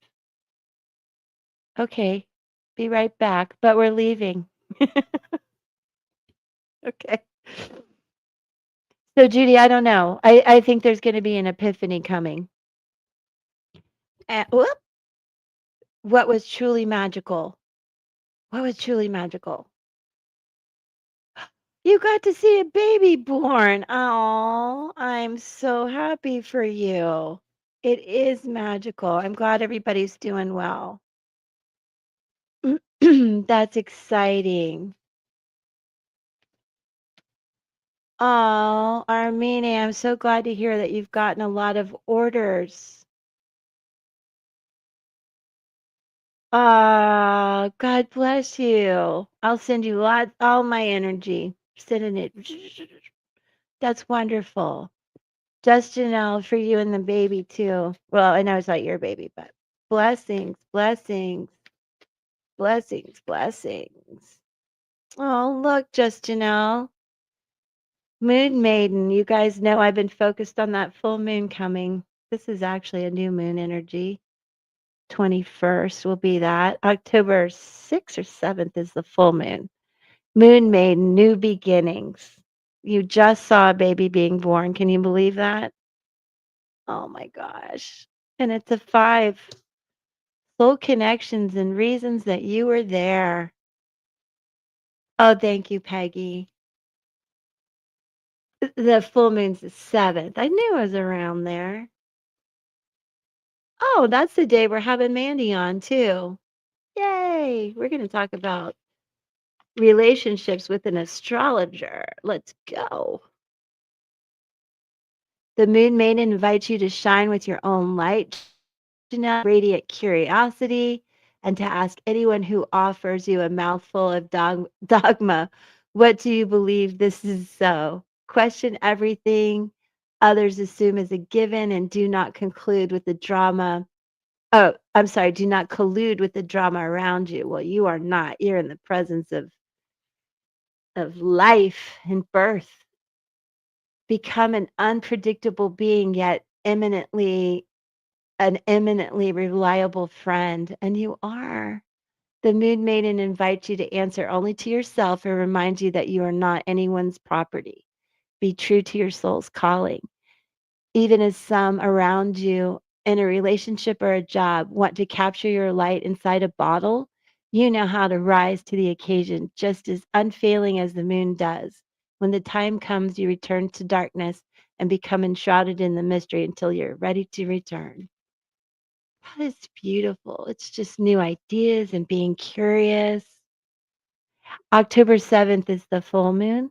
Okay, be right back, but we're leaving. Okay. So, Judy, I don't know. I think there's going to be an epiphany coming. Whoop, what was truly magical? What was truly magical? You got to see a baby born. Oh, I'm so happy for you. It is magical. I'm glad everybody's doing well. That's exciting. Oh, Armenia, I'm so glad to hear that you've gotten a lot of orders. Ah, God bless you. I'll send you all my energy. Sending it. That's wonderful. Just Janelle for you and the baby too. Well, I know it's not your baby, but blessings, blessings, blessings, blessings. Oh, look, Just Janelle. Moon Maiden. You guys know I've been focused on that full moon coming. This is actually a new moon energy. 21st will be that. October 6th or 7th is the full moon. Moon Maiden, new beginnings. You just saw a baby being born. Can you believe that? Oh my gosh. And it's a 5. Soul connections and reasons that you were there. Oh, thank you, Peggy. The full moon's the 7th. I knew it was around there. Oh, that's the day we're having Mandy on too. Yay. We're going to talk about relationships with an astrologer. Let's go. The moon maiden invites you to shine with your own light, Janelle, radiant curiosity, and to ask anyone who offers you a mouthful of dogma, what do you believe this is so? Question everything others assume is a given and do not conclude with the drama. Oh, I'm sorry, do not collude with the drama around you. Well, you are not. You're in the presence of life and birth. Become an unpredictable being, yet an eminently reliable friend. And you are. The Moon Maiden invites you to answer only to yourself and reminds you that you are not anyone's property. Be true to your soul's calling. even as some around you in a relationship or a job want to capture your light inside a bottle, you know how to rise to the occasion just as unfailing as the moon does. When the time comes, you return to darkness and become enshrouded in the mystery until you're ready to return. That is beautiful. It's just new ideas and being curious. October 7th is the full moon.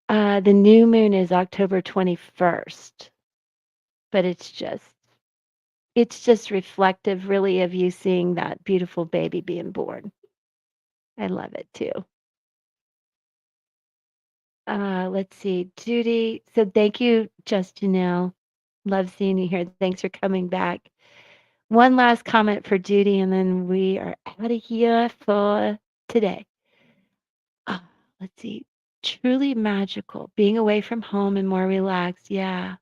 The new moon is October 21st, but it's just reflective really of you seeing that beautiful baby being born. I love it too. Let's see, Judy. So thank you, just Janelle. Love seeing you here. Thanks for coming back. One last comment for Judy, and then we are out of here for today. Ah, let's see. Truly magical. Being away from home and more relaxed. Yeah.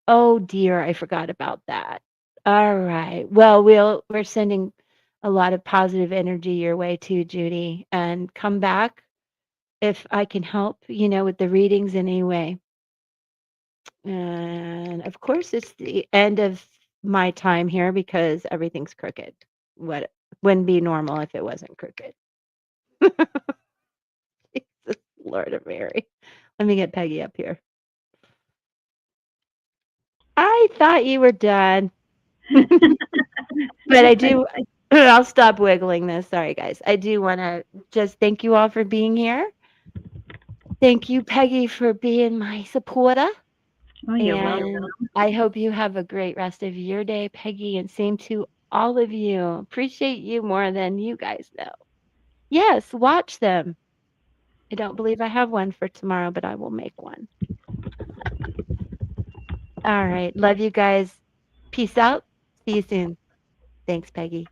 Oh dear, I forgot about that. All right. Well, we're sending a lot of positive energy your way too, Judy, and come back if I can help, with the readings in any way. And of course, it's the end of my time here because everything's crooked. What wouldn't be normal if it wasn't crooked. Jesus, Lord of Mary. Let me get Peggy up here. I thought you were done. But I do I'll stop wiggling this. Sorry, guys. I do wanna just thank you all for being here. Thank you, Peggy, for being my supporter,
Oh, you're welcome.
and I hope you have a great rest of your day, Peggy, and same to all of you. Appreciate you more than you guys know. Yes, watch them. I don't believe I have one for tomorrow, but I will make one. All right. Love you guys. Peace out. See you soon. Thanks, Peggy.